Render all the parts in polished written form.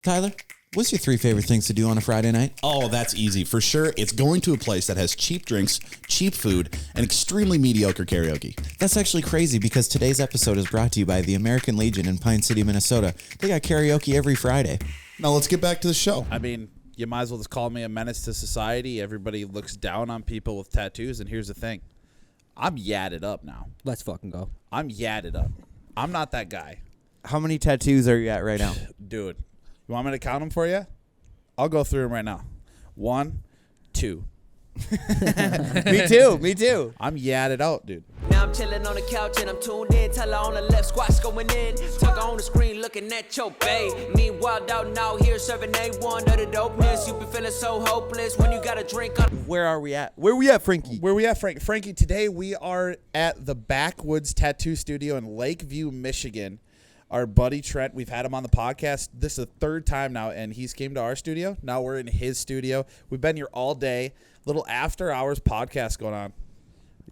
Tyler, what's your 3 favorite things to do on a Friday night? Oh, that's easy. For sure, it's going to a place that has cheap drinks, cheap food, and extremely mediocre karaoke. That's actually crazy because today's episode is brought to you by the American Legion in Pine City, Minnesota. They got karaoke every Friday. Now let's get back to the show. I mean, you might as well just call me a menace to society. Everybody looks down on people with tattoos, and here's the thing. I'm yadded up now. Let's fucking go. I'm yadded up. I'm not that guy. How many tattoos are you at right now? Dude, you want me to count them for you? I'll go through them right now. 1, 2. Me too. I'm yadded out, dude. Now I'm chilling on the couch and I'm tuned in. Teller on the left, squats going in. Tucker on the screen looking at your bae. Meanwhile, out now here serving A1 of the dopeness. You be feeling so hopeless when you got a drink on. Where are we at? Where we at, Frankie? Where we at, Frankie? Today we are at the Backwoods Tattoo Studio in Lakeview, Michigan. Our buddy Trent, we've had him on the podcast. This is the 3rd time now, and he's came to our studio. Now we're in his studio. We've been here all day. Little after hours podcast going on.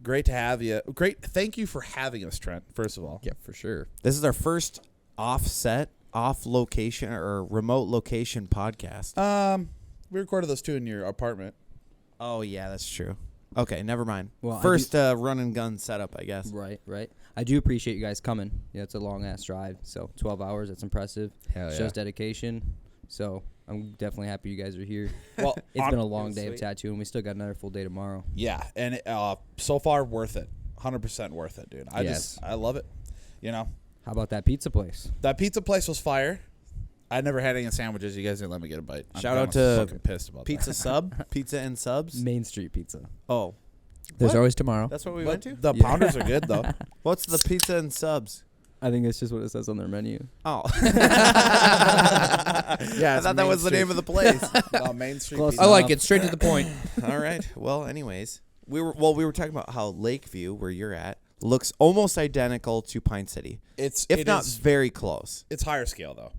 Great to have you. Great. Thank you for having us, Trent, first of all. Yeah, for sure. This is our first off-set, off-location, or remote location podcast. We recorded those 2 in your apartment. Oh, yeah, that's true. Okay, never mind. Well, first run and gun setup, I guess. Right. I do appreciate you guys coming. Yeah, it's a long-ass drive, so 12 hours, that's impressive. Hell yeah. Shows dedication, so I'm definitely happy you guys are here. Well, It's been a long day of tattooing. We still got another full day tomorrow. Yeah, and so far worth it. 100% worth it, dude. I love it. You know, How about that pizza place? that pizza place was fire. I never had any sandwiches. You guys didn't let me get a bite. Shout out kinda to fucking pissed about Pizza that. Sub, Pizza and Subs. Main Street Pizza. Oh, There's What? always tomorrow. that's what we But went to? the pounders are good though. What's the Pizza and Subs? I think that's just what it says on their menu. Oh. Yeah, I thought that was the name of the place. Main Street. Close Pizza. I like it. Straight to the point. All right. Well, anyways, we were talking about how Lakeview, where you're at, looks almost identical to Pine City, It if not is- very close. It's higher scale though.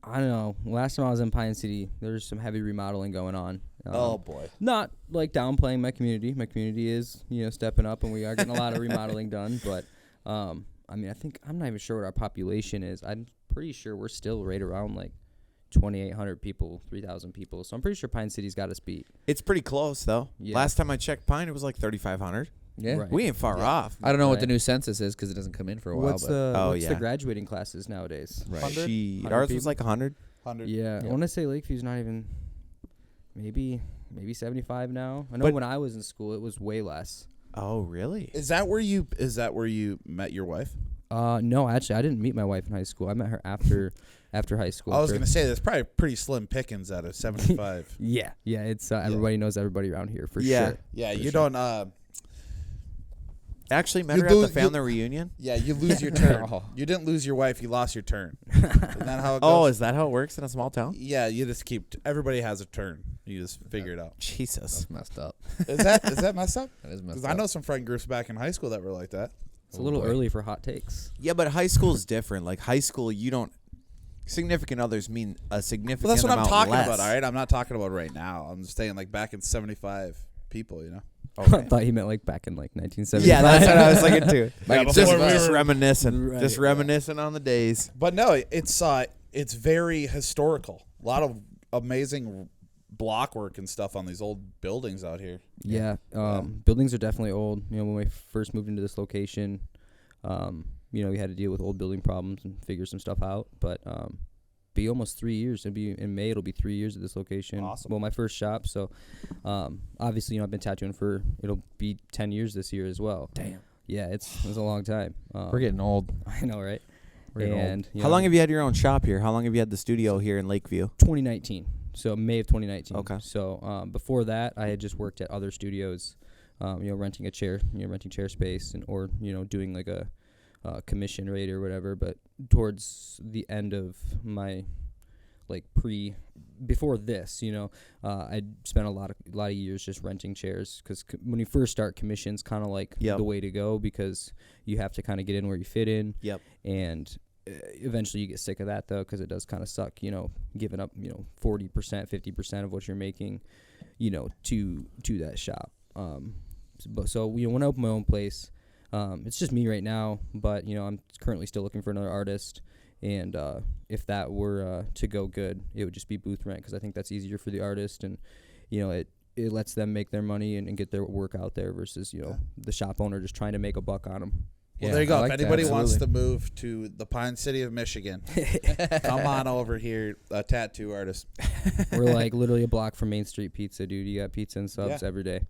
I don't know. Last time I was in Pine City, there's some heavy remodeling going on. Oh boy. Not like downplaying my community. My community is, stepping up, and we are getting a lot of remodeling done. But, I mean, I'm not even sure what our population is. I'm pretty sure we're still right around like 2,800 people, 3,000 people. So I'm pretty sure Pine City's got us beat. It's pretty close, though. Yeah. Last time I checked Pine, it was like 3,500. Yeah. Right. We ain't far off. I don't know what the Right. new census is because it doesn't come in for a while. What's but the yeah. graduating classes nowadays? right. 100? She, 100 ours was people? like 100. 100. Yeah, Yeah. I want to say Lakeview's not even maybe 75 now. I know But- when I was in school, it was way less. Oh, really? Is that where you met your wife? No, actually, I didn't meet my wife in high school. I met her after high school. I was after- gonna say that's probably pretty slim pickings out of 75. Yeah, it's everybody knows everybody around here for Yeah. sure. Yeah, For you sure. don't. Actually met You her at lose- the family reunion. Yeah, you lose your turn. Oh. You didn't lose your wife. You lost your turn. Isn't that how it goes? Oh, is that how it works in a small town? Yeah, you just keep. Everybody has a turn. You just figure it out. Jesus. That's messed up. Is that messed up? That is messed Because up. I know some friend groups back in high school that were like that. It's a little boy. early for hot takes. Yeah, but high school is different. Like high school, you don't. Significant others mean a significant Well, that's what I'm amount talking less. about. All right, I'm not talking about right now. I'm just saying like back in 75 people. You know. I thought he meant like back in like 1975. Yeah, that's what I was thinking too. Yeah, Just, before we just were- reminiscing, Right. just reminiscing on the days. But no, it's very historical. A lot of amazing block work and stuff on these old buildings out here. Yeah, buildings are definitely old. When we first moved into this location, we had to deal with old building problems and figure some stuff out. But be almost 3 years. It'll be in May. It'll be 3 years at this location. Awesome. Well, my first shop. So obviously, I've been tattooing for. It'll be 10 years this year as well. Damn. Yeah, it's a long time. We're getting old. I know, right? We're getting And How long have you had your own shop here? How long have you had the studio here in Lakeview? 2019. So May of 2019. Okay. So before that, I had just worked at other studios, renting a chair, renting chair space, or doing like a commission rate or whatever. But towards the end of my before this, I spent a lot of years just renting chairs because when you first start, commission's kind of like Yep. the way to go because you have to kind of get in where you fit in. Yep. And eventually you get sick of that though because it does kind of suck, giving up 40%, 50% of what you're making, to that shop. So when I open my own place, it's just me right now, but I'm currently still looking for another artist. And if that were to go good, it would just be booth rent, because I think that's easier for the artist, and it lets them make their money and get their work out there versus the shop owner just trying to make a buck on them. Well, there you go. If anybody wants to move to the Pine City of Michigan, come on over here, a tattoo artist. We're like literally a block from Main Street Pizza, dude. You got pizza and subs every day.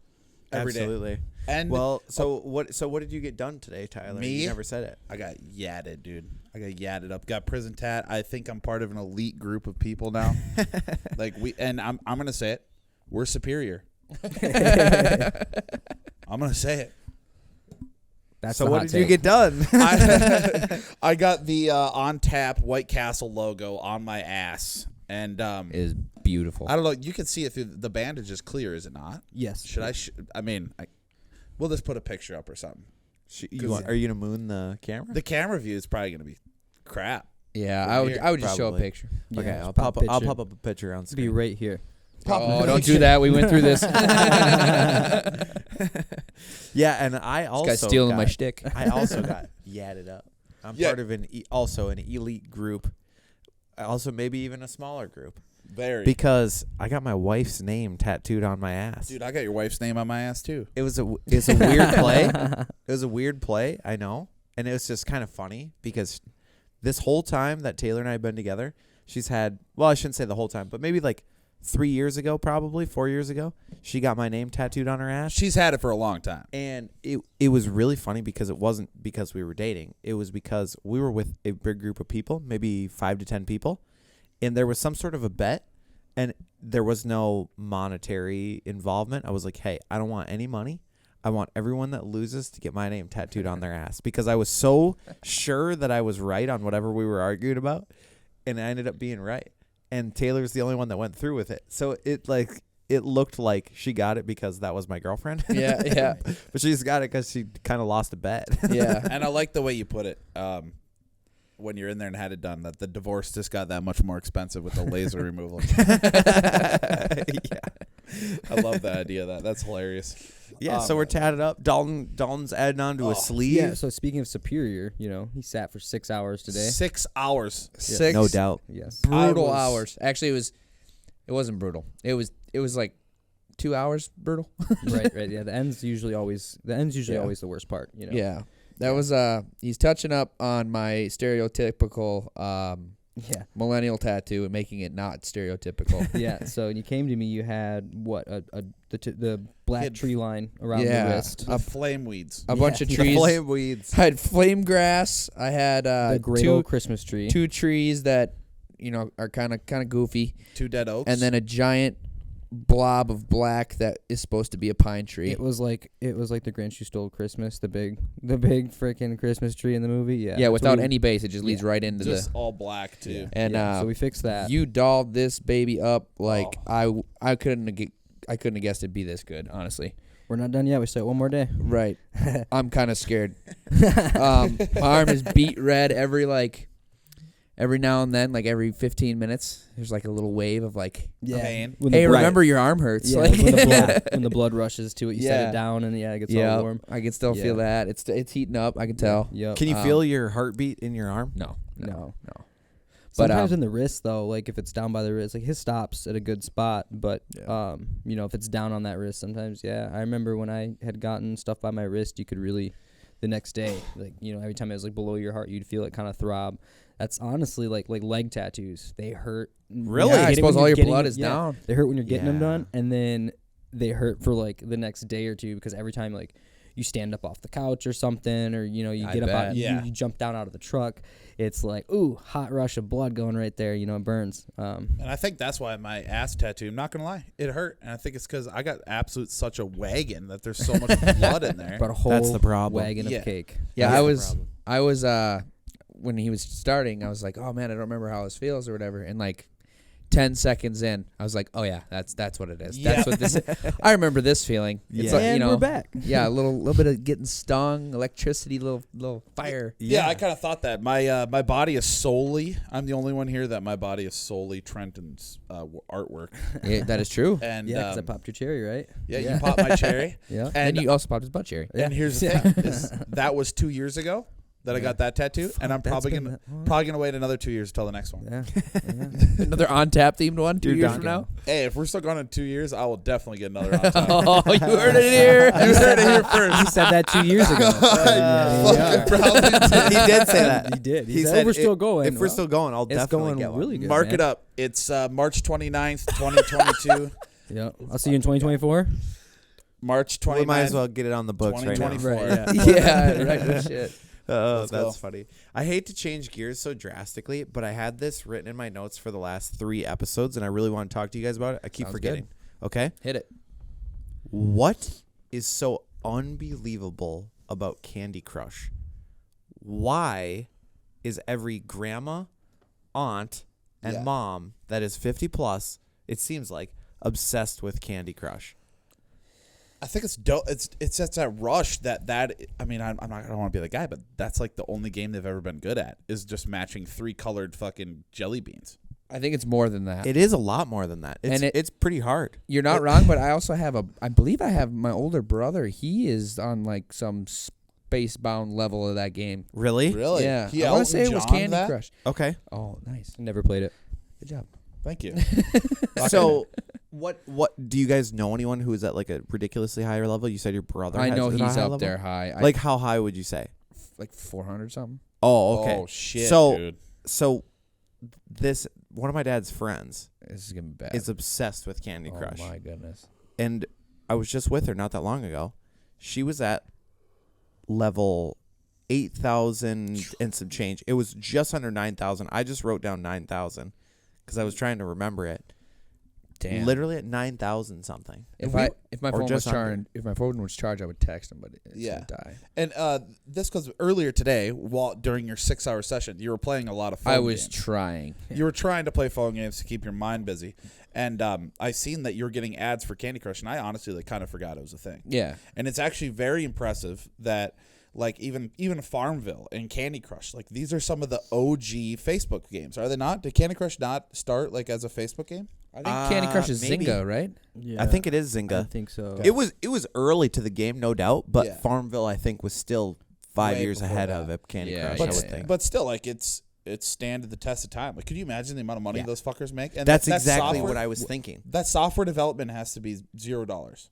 Absolutely. And what did you get done today, Tyler? Me? You never said it. I got yadded, dude. I got yadded up. Got prison tat. I think I'm part of an elite group of people now. I'm gonna say it. We're superior. I'm gonna say it. So what did you get done? I got the on tap White Castle logo on my ass, and It is beautiful. I don't know. You can see it through the bandage is clear, is it not? Yes. Should I? We'll just put a picture up or something. Are you gonna moon the camera? The camera view is probably gonna be crap. Yeah, From I would just show a probably. picture. Okay, Yeah, I'll pop pop up a picture on Be screen. right here. Oh, don't do that. We went through this. Yeah, and I This also guy's stealing my shtick. I also got yadded up. I'm part of an elite group. Also, maybe even a smaller group. Very. Because I got my wife's name tattooed on my ass. Dude, I got your wife's name on my ass too. It's a weird play. It was a weird play, I know. And it was just kind of funny because this whole time that Taylor and I have been together, she's had, well, I shouldn't say the whole time, but maybe like 4 years ago, she got my name tattooed on her ass. She's had it for a long time. And it was really funny because it wasn't because we were dating. It was because we were with a big group of people, maybe 5 to 10 people, and there was some sort of a bet, and there was no monetary involvement. I was like, hey, I don't want any money. I want everyone that loses to get my name tattooed on their ass, because I was so sure that I was right on whatever we were arguing about, and I ended up being right. And Taylor's the only one that went through with it. So it looked like she got it because that was my girlfriend. Yeah. But she's got it because she kind of lost a bet. Yeah. And I like the way you put it. When you're in there and had it done, that the divorce just got that much more expensive with the laser removal. Yeah. I love the idea of that. That's hilarious. Yeah, so we're tatted up. Dalton's adding on to a sleeve. Yeah, so speaking of superior, he sat for 6 hours today. 6 hours. Six No doubt. Yes. brutal hours. Actually, it wasn't brutal. It was like 2 hours brutal. right. Yeah, the end's usually always the worst part, Yeah. That was he's touching up on my stereotypical millennial tattoo and making it not stereotypical. Yeah, so when you came to me, you had what the black tree line around Yeah. the wrist. The flame weeds. A bunch of The trees. flame weeds. I had flame grass. I had the great old Christmas tree. 2 trees that are kind of goofy, 2 dead oaks. and then a giant blob of black that is supposed to be a pine tree. It was like the Grinch Who Stole Christmas, the big freaking Christmas tree in the movie. Yeah. Yeah, So without we- any base, it just leads right into just all black too. and so we fixed that. you dolled this baby up like I couldn't have guessed it'd be this good, honestly. We're not done yet. We still have one more day. Right. I'm kind of scared. My arm is beat red every now and then, like every 15 minutes. There's like a little wave of like, Pain. When the hey, blood- remember your arm hurts. Yeah, like, when the blood rushes to it, you set Yeah. it down, and it gets all warm. I can still feel that. It's heating up. I can tell. Yep. Can you feel your heartbeat in your arm? No. No. But, Sometimes in the wrist, though, like if it's down by the wrist, like his stops at a good spot. But if it's down on that wrist, sometimes, yeah. I remember when I had gotten stuff by my wrist, you could really, the next day, like every time it was like below your heart, you'd feel it kind of throb. That's honestly like leg tattoos. They hurt. Really? Yeah, I When suppose you're all your getting blood it- is yeah, down. They hurt when you're getting them Yeah. done, and then they hurt for like the next day or two, because every time like you stand up off the couch or something, or you I get up out, bet. Yeah. you jump down out of the truck, it's like, ooh, hot rush of blood going right there. It burns. And I think that's why my ass tattoo, I'm not going to lie, it hurt. And I think it's because I got absolute such a wagon that there's so much blood in there. About a whole That's the problem. wagon Yeah. of cake. Yeah, That's the I was when he was starting, I was like, oh man, I don't remember how this feels or whatever. And like 10 seconds in, I was like, oh yeah, that's what it is. Yeah. That's what this is. I remember this feeling. It's Yeah. like, And we're back. Yeah, a little bit of getting stung, electricity, little fire. Yeah, I kind of thought that. My body is solely, I'm the only one here that my body is solely Trenton's artwork. Yeah, that is true. And Yeah, because I popped your cherry, right? yeah, you popped my cherry. Yeah. And you also popped his butt cherry. And here's the thing. That was 2 years ago. that I got that tattoo, and I'm that's probably been gonna wait another 2 years until the next one. Yeah. Another on tap themed one 2 You're years done. from now. Hey, if we're still going in 2 years, I will definitely get another on time. Oh, you heard it here. You heard it here first. He said that 2 years ago. Fucking proudly did. He did say that. He did. He said, said we're still going. If we're still going, I'll it's definitely going get one. really good. Mark man. it up. It's March 29th, 2022. Yeah. I'll see you in 2024. March 29th. We might as well get it on the books right now. 2024. Yeah, right. No shit. Oh, Let's that's go. funny. I hate to change gears so drastically, but I had this written in my notes for the last 3 episodes, and I really want to talk to you guys about it. I keep Sounds forgetting. Okay? Hit it. What is so unbelievable about Candy Crush? Why is every grandma, aunt, and Yeah. mom that is 50 plus, it seems like, obsessed with Candy Crush? I think it's dope. It's just that rush that I mean, I don't want to be the guy, but that's like the only game they've ever been good at is just matching 3 colored fucking jelly beans. I think it's more than that. It is a lot more than that. It's, And it's pretty hard. You're not wrong, but I also have I believe I have my older brother. He is on like some space-bound level of that game. Really? Really? Yeah. He I want Elton to say it was John'd Candy that? Crush. Okay. Oh, nice. Never played it. Good job. Thank you. So, what do you guys know anyone who is at like a ridiculously higher level? You said your brother. I has know it at a he's high up level? there high. Like how high would you say? like 400 something. Oh, okay. Oh shit, So- dude. So, this one of my dad's friends This is gonna be bad. is obsessed with Candy oh Crush, my goodness. and I was just with her not that long ago. She was at level 8,000 and some change. It was just under 9,000. I just wrote down 9,000 because I was trying to remember it. Damn. Literally at 9,000 something. If we- my or phone was just under. charged, if my phone was charged, I would text him, but it's Yeah. gonna die. And this because earlier today, while during your 6-hour session, you were playing a lot of phone I was games. trying. You were trying to play phone games to keep your mind busy, and I seen that you were getting ads for Candy Crush, and I honestly like kind of forgot it was a thing. Yeah. And it's actually very impressive that like even Farmville and Candy Crush, like these are some of the OG Facebook games, are they not? Did Candy Crush not start like as a Facebook game? I think Candy Crush is maybe. Zynga, right? Yeah. I think it is I Zynga. think so. It was early to the game, no doubt, but Yeah. Farmville I think was still 5 Way years before ahead that. of it. Candy Yeah, Crush, But I would think. but still, like it's standed the test of time. Like, could you imagine the amount of money Yeah. those fuckers make? And That's that exactly software- what I was thinking. That software development has to be $0.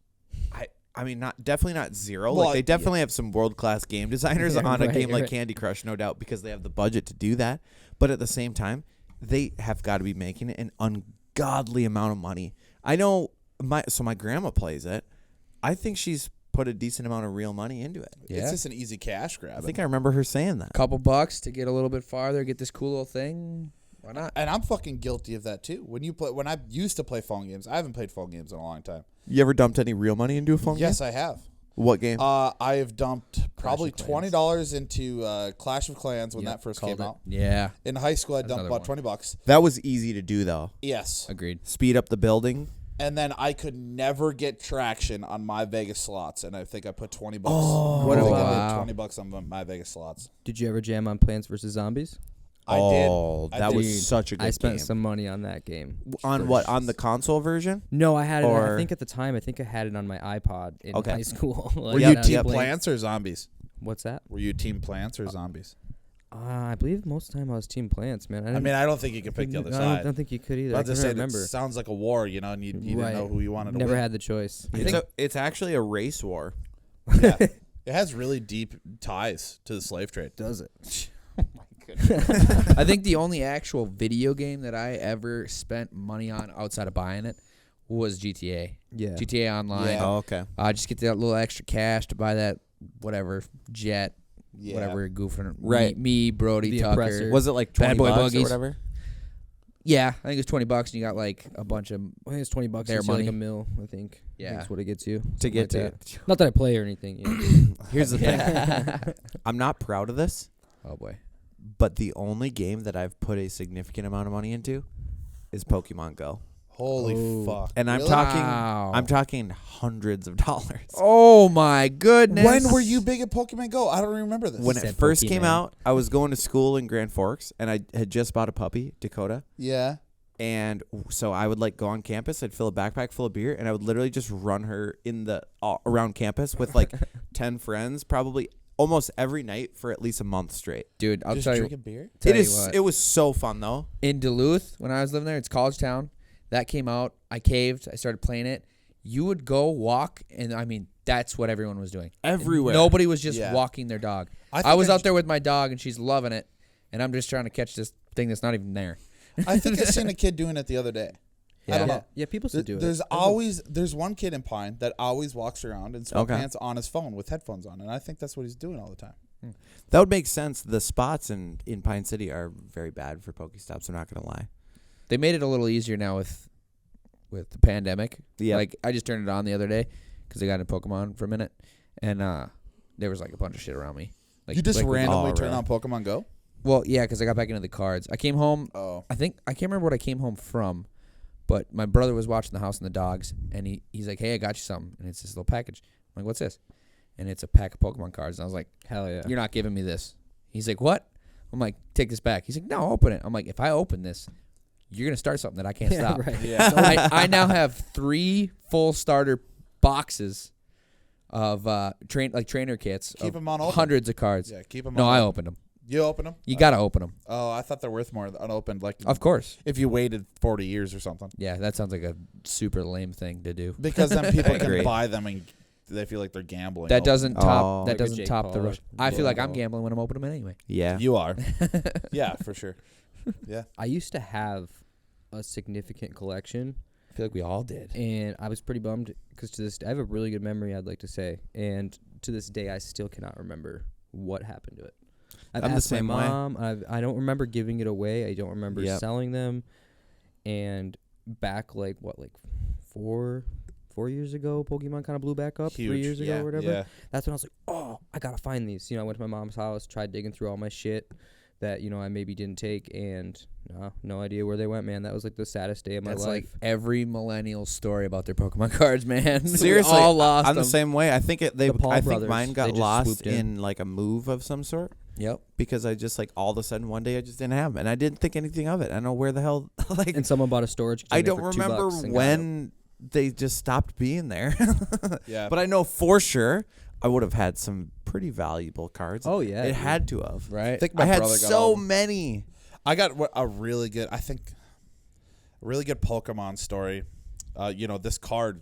I mean, definitely not zero. Well, Like they definitely have some world class game designers Yeah, on a right, game like right. Candy Crush, no doubt, because they have the budget to do that. But at the same time, they have got to be making an ungodly amount of money. I know my grandma plays it. I think she's put a decent amount of real money into it. Yeah. It's just an easy cash grab. I think I remember her saying that. Couple bucks to get a little bit farther, get this cool little thing. Why not? And I'm fucking guilty of that too. When I used to play phone games, I haven't played phone games in a long time. You ever dumped any real money into a phone Yes, game? I have. What game? I have dumped probably of Clans. $20 into Clash of Clans when that first came out. Yeah. In high school, I That's dumped another about $20. That was easy to do though. Yes. Agreed. Speed up the building. And then I could never get traction on my Vegas slots, and I think I put $20. What I a think I wow. put $20 on my Vegas slots. Did you ever jam on Plants vs Zombies? I Oh, did. that was Dude, such a good I spent game. some money on that game. On what? On the console version? No, I had it. Or- I think at the time, I had it on my iPod in Okay. high school. Were Like, you I was team playing- plants or zombies? What's that? Were you team plants or zombies? I believe most of the time I was Team Plants, man. I mean, I don't think you can pick the other I side. don't think you could either. I I was just can't saying, it remember. sounds like a war, and you didn't Right. know who you wanted to Never win. had the choice. It's actually a race war. Yeah. It has really deep ties to the slave trade. Does it? I think the only actual video game that I ever spent money on outside of buying it was GTA. Yeah. GTA Online. Yeah. Oh, okay. Just get that little extra cash to buy that whatever jet, Yeah. whatever goofing. Right. Me, Brody, The Tucker. Oppressor. Was it like Bad 20 Boy bucks or Buggies. whatever? Yeah, I think it was $20, and you got like a bunch of. I think it's $20. Their It's like money. a mil. I think. Yeah. That's what it gets you. To Something get like to. that. Not that I play or anything. Yeah. Here's the thing. I'm not proud of this, Oh boy. but the only game that I've put a significant amount of money into is Pokemon Go. Holy Oh. fuck. And I'm Really? talking Wow. I'm talking hundreds of dollars. Oh my goodness. When were you big at Pokemon Go? I don't remember this. When it said first came Pokemon. out, I was going to school in Grand Forks, and I had just bought a puppy, Dakota. Yeah. And so I would like go on campus. I'd fill a backpack full of beer, and I would literally just run her in the around campus with like 10 friends, probably almost every night for at least a month straight. Dude, I'll Just tell you. drinking beer. Tell It you is. what. It was so fun though. In Duluth, when I was living there, it's college town. That came out. I caved. I started playing it. You would go walk, and I mean, that's what everyone was doing. Everywhere. Nobody was just Yeah. walking their dog. I I think was I out there with my dog, and she's loving it, and I'm just trying to catch this thing that's not even there. I think I seen a kid doing it the other day. I don't know. Yeah, people still do it. There's one kid in Pine that always walks around in sweatpants on his phone with headphones on, and I think that's what he's doing all the time. That would make sense. The spots in Pine City are very bad for Pokestops. I'm not gonna lie. They made it a little easier now with the pandemic. Yeah. Like, I just turned it on the other day because I got into Pokemon for a minute, and there was like a bunch of shit around me. Like, You just like, randomly turn really? on Pokemon Go? Well, yeah, because I got back into the cards. I came home. Oh. I can't remember what I came home from, but my brother was watching the house and the dogs, and he's like, "Hey, I got you something," and it's this little package. I'm like, "What's this?" And it's a pack of Pokemon cards. And I was like, Hell yeah. "You're not giving me this." He's like, "What?" I'm like, "Take this back." He's like, "No, open it." I'm like, "If I open this, you're gonna start something that I can't stop." Right. Yeah. I now have 3 full starter boxes of trainer kits. Keep of 'em on open. hundreds of cards. Yeah, keep them No, on. I opened them. You open them? You gotta open them, Oh, I thought they're worth more unopened. Like, of course. if you waited 40 years or something. Yeah, that sounds like a super lame thing to do. Because then people I can agree. buy them and they feel like they're gambling. That doesn't top. Oh. That Like a doesn't Jake top the Paul rush. or I feel like I'm Logan. gambling when I'm opening them anyway. Yeah. You are. Yeah, for sure. Yeah. I used to have a significant collection, I feel like we all did. and I was pretty bummed because to this, I have a really good memory. I'd like to say, and to this day, I still cannot remember what happened to it. I've I'm the asked same my way. mom. I don't remember giving it away. I don't remember Yep. selling them. And back like 4 years ago, Pokemon kind of blew back up. 3 Huge. years ago Yeah, or whatever. yeah. That's when I was like, oh, I gotta find these. You know, I went to my mom's house, tried digging through all my shit that I maybe didn't take, and no idea where they went, man. That was like the saddest day of my That's life. like every millennial story about their Pokemon cards, man. Seriously, we all lost I'm the them. same way. I think The Paul I think brothers, mine they got just lost swooped in. like a move of some sort Yep. because I just like all of a sudden one day I just didn't have them and I didn't think anything of it. I don't know where the hell like and someone bought a storage I container don't for remember $2 and got it. when they just stopped being there. Yeah. But I know for sure I would have had some pretty valuable cards. Oh, yeah, it dude. had to have. Right. I think my I had brother got so all- many. I got a really good, I think, a really good Pokemon story. This card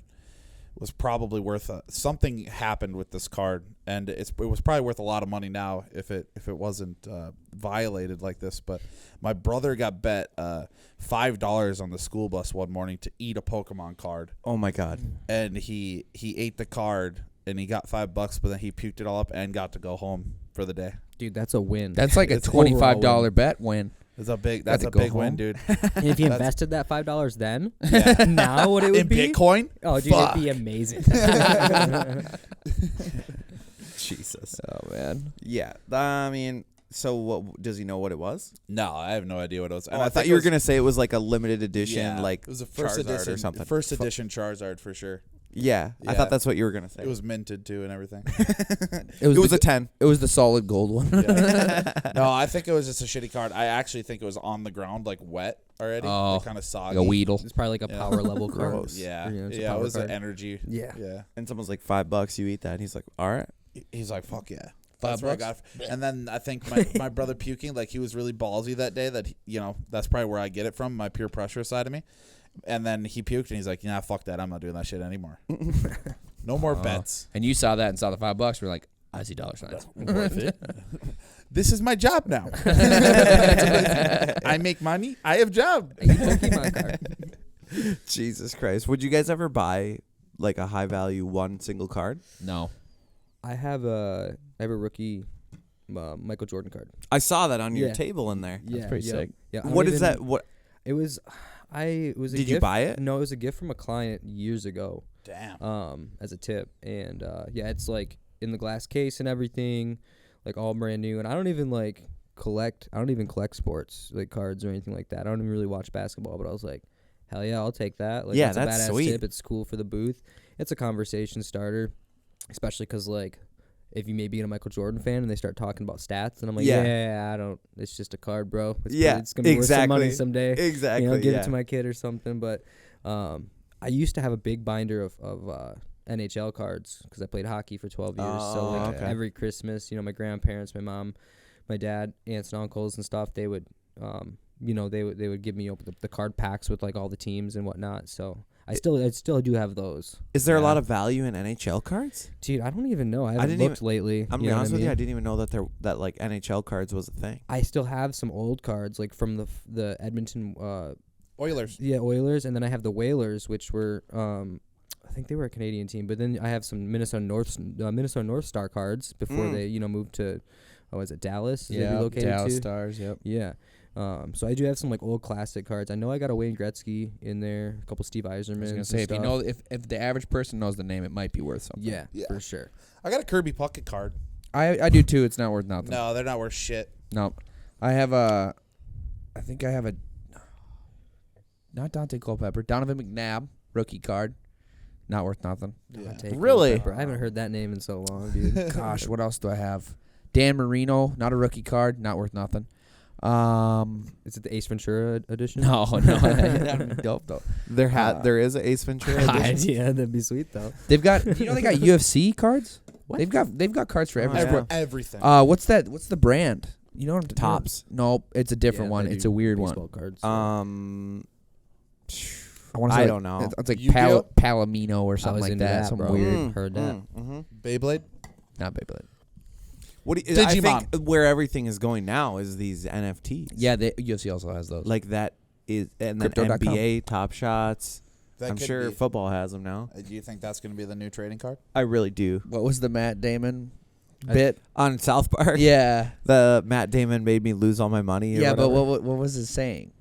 was probably worth something happened with this card, and it was probably worth a lot of money now if it wasn't violated like this. But my brother got bet $5 on the school bus one morning to eat a Pokemon card, Oh my god. and he ate the card and he got $5, but then he puked it all up and got to go home for the day. Dude, that's a win. That's like a It's $25 overall bet win. That's a big Got to a go big win, home. dude. and if you That's- invested that $5 then, Yeah. now what it would In be? Bitcoin? Oh, dude, Fuck. it'd be amazing. Jesus. Oh man. Yeah. I mean, so what does he know what it was? No, I have no idea what it was. I thought you were gonna say it was like a limited edition, like it was a first Charizard edition or something. First edition Charizard for sure. Yeah, I Yeah. thought that's what you were gonna say. It was minted too and everything. It was the- a 10. It was the solid gold one. No, I think it was just a shitty card. I actually think it was on the ground, like wet already, Oh, kind of soggy. Like a Weedle. It's probably like a Yeah. power level card. Gross. Yeah, Or, it's a yeah, it power was card. an energy. Yeah. Yeah. And someone's like $5, you eat that. And he's like, all right. He's like, fuck yeah. $5 That's what I got. And then I think my brother puking, like he was really ballsy that day. That that's probably where I get it from, my peer pressure side of me. And then he puked, and he's like, "Nah, fuck that. I'm not doing that shit anymore. No more bets. And you saw that and saw the $5. We're like, I see dollar signs. Worth it. This is my job now. I make money. I have job. A Pokemon card. Jesus Christ. Would you guys ever buy like a high value one single card? No. I have a rookie Michael Jordan card. I saw that on your Yeah. table in there. Yeah, pretty sick. Yeah. I What don't is even- that? What It was. It was a Did gift. you buy it? No, it was a gift from a client years ago. Damn. As a tip, and yeah, it's like in the glass case and everything, like all brand new. And I don't even collect sports like cards or anything like that. I don't even really watch basketball, but I was like, hell yeah, I'll take that. Like, Yeah, that's a that's badass sweet. tip. It's cool for the booth. It's a conversation starter, especially because like if you may be a Michael Jordan fan and they start talking about stats, and I'm like, Yeah. yeah, I don't. It's just a card, bro. It's Yeah, it's gonna be worth some money exactly. someday. exactly? Give yeah. it to my kid or something. But I used to have a big binder of NHL cards because I played hockey for 12 years. So Oh, like okay. every Christmas, my grandparents, my mom, my dad, aunts and uncles and stuff, they would, they would give me the card packs with like all the teams and whatnot. So I still do have those. Is there a lot of value in NHL cards? Dude, I don't even know. I haven't didn't looked lately. I'm gonna be honest with you. I didn't even know that like NHL cards was a thing. I still have some old cards like from the Edmonton Oilers. Yeah, Oilers, and then I have the Whalers, which were I think they were a Canadian team, but then I have some Minnesota North Star cards before they moved to was it Dallas? They relocated Dallas to? Stars. Yep. Yeah. So I do have some like old classic cards. I know I got a Wayne Gretzky in there, a couple Steve Yzerman. I was gonna say if you know if the average person knows the name, it might be worth something. Yeah, Yeah. for sure. I got a Kirby Puckett card. I do too. It's not worth nothing. No, they're not worth shit. No. I have a not Dante Culpepper, Donovan McNabb rookie card. Not worth nothing. Really? I haven't heard that name in so long, dude. Gosh, what else do I have? Dan Marino, not a rookie card, not worth nothing. Is it the Ace Ventura edition? No, that'd be dope though. There is an Ace Ventura edition. Yeah, that'd be sweet though. They've got they got UFC cards. What? They've got cards for every yeah. sport. Everything. What's that? What's the brand? You know what I'm Tops. No, it's a different one. It's a weird one. Cards, I want to say I don't know. It's like Yu-Gi-Oh? Palomino or something like into that. that, Something bro. weird. Heard that. Beyblade. Not Beyblade. What do you, I Digimon. think where everything is going now is these NFTs. Yeah, the UFC also has those. Like that is, and then Crypto.com. NBA, Top Shots. That I'm could sure be. football has them now. Do you think that's going to be the new trading card? I really do. What was the Matt Damon bit? On South Park, Yeah. the Matt Damon made me lose all my money. Or Yeah, but whatever. what was it saying?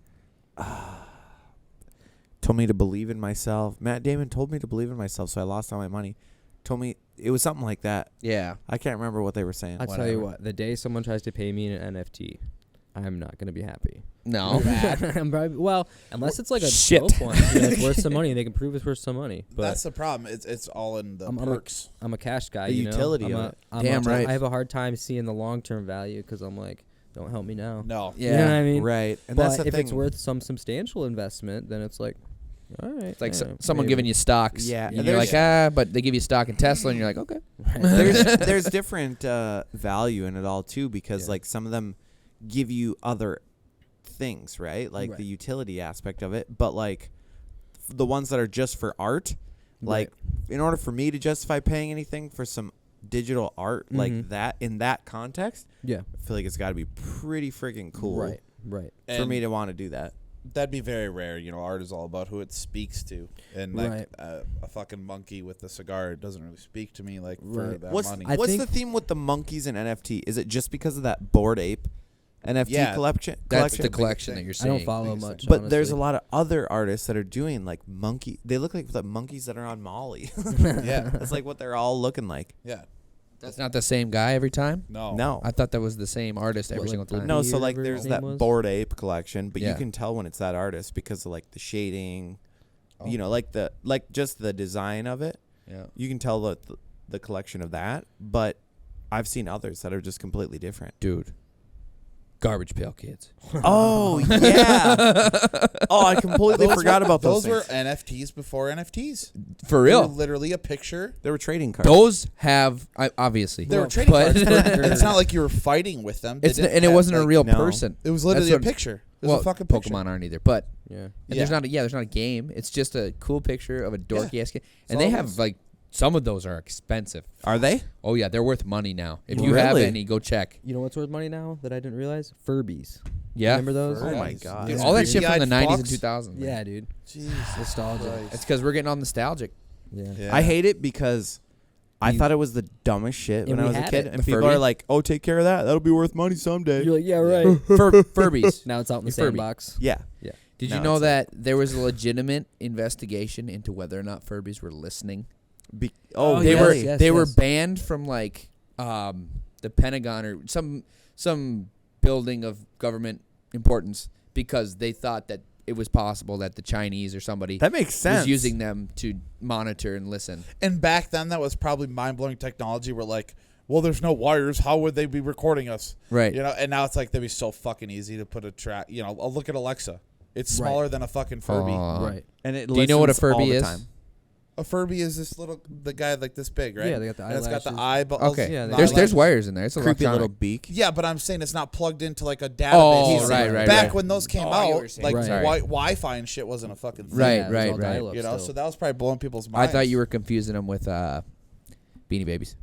Told me to believe in myself. Matt Damon told me to believe in myself, so I lost all my money. Told me it was something like that. Yeah. I can't remember what they were saying. I'll tell you Whatever. what. The day someone tries to pay me in an NFT, I'm not gonna be happy. No. I'm probably, well, unless it's like a Shit. dope one, it's worth some money. They can prove it's worth some money. But That's the problem. It's all in the perks. I'm a cash guy. The you know? utility of it. Damn right. I have a hard time seeing the long term value because I'm like, don't help me now. No. Yeah. You know what I mean? Right, and But that's the if thing. it's worth some substantial investment, then it's like, all right. It's like yeah, someone maybe. giving you stocks. Yeah, And and you're there's- like, but they give you stock in Tesla, and you're like, okay. there's different value in it all too, because Yeah. like some of them give you other things, right? Like Right. the utility aspect of it, but like the ones that are just for art, like in order for me to justify paying anything for some digital art like that in that context, Yeah. I feel like it's got to be pretty freaking cool Right. Right. for me to want to do that. That'd be very rare. You know, art is all about who it speaks to, and like Right. a fucking monkey with a cigar doesn't really speak to me like for Right. that What's money. I what's think- the theme with the monkeys and NFT? Is it just because of that Bored Ape NFT Yeah. collection? That's the biggest collection thing. that you're I seeing. don't follow biggest much. thing. But there's a honestly. lot of other artists that are doing like monkey. They look like the monkeys that are on Molly. Yeah, That's like what they're all looking like. yeah. That's not the same guy every time? No, No, I thought that was the same artist every What, single like time. no. Blippi So or like whatever there's his that name was? Bored Ape collection, but Yeah. you can tell when it's that artist because of like the shading. Oh. You know, like just the design of it. Yeah. You can tell the collection of that. But I've seen others that are just completely different. Dude. Garbage Pail Kids. Oh yeah. Oh, I completely forgot about those. Those were things. NFTs before NFTs. For They were real. literally a picture. They were trading cards. Those have, obviously. They were trading but- cards. But it's not like you were fighting with them. They It's didn't and it have, wasn't a like- real no. person. It was literally a That's what- picture. It was Well, a fucking picture. Pokemon aren't either, but Yeah. and Yeah. there's not a game. It's just a cool picture of a dorky ass kid, and all they it have is. like some of those are expensive. Are they? Oh yeah, they're worth money now. If you have Really? any, go check. You know what's worth money now that I didn't realize? Furbies. Yeah, Remember those? Oh my Furbies. God. Dude, all that shit from the creepy-eyed 90s and fox. 2000s. man. Yeah, dude. Jesus Nostalgia. Christ. It's because we're getting all nostalgic. Yeah. Yeah. I hate it because I You- thought it was the dumbest shit when And I we was a had kid, it. and The people Furby? are like, "Oh, take care of that. That'll be worth money someday." You're like, yeah, right. Furbies. Now it's out in the Your Furby. sandbox. Yeah. Yeah. Did No, you know it's that there was a legitimate investigation into whether or not Furbies were listening? Oh, They yes, were yes, they were yes. banned from like the Pentagon or some building of government importance because they thought that it was possible that the Chinese or somebody That makes sense. was using them to monitor and listen. And back then, that was probably mind-blowing technology. We're like, well, there's no wires. How would they be recording us? Right. You know. And now it's like they'd be so fucking easy to put a track. You know, I'll look at Alexa. It's smaller than a fucking Furby. Aw. Right. And it Do you know what a listens all Furby the is? time. A Furby is the guy like this big, right? Yeah, they got the And it's got the eyelashes. eyeballs. Okay. Yeah, not there's like- wires in there. It's Creepy little electronic. beak. Yeah, but I'm saying it's not plugged into like a database. Oh, right. Back when those came Oh, I get what out, you're saying. like Right. Wi-Fi and shit wasn't a fucking thing. Right, Yeah, it was all right. dial-up You know, still. so that was probably blowing people's I minds. thought you were confusing them with Beanie Babies.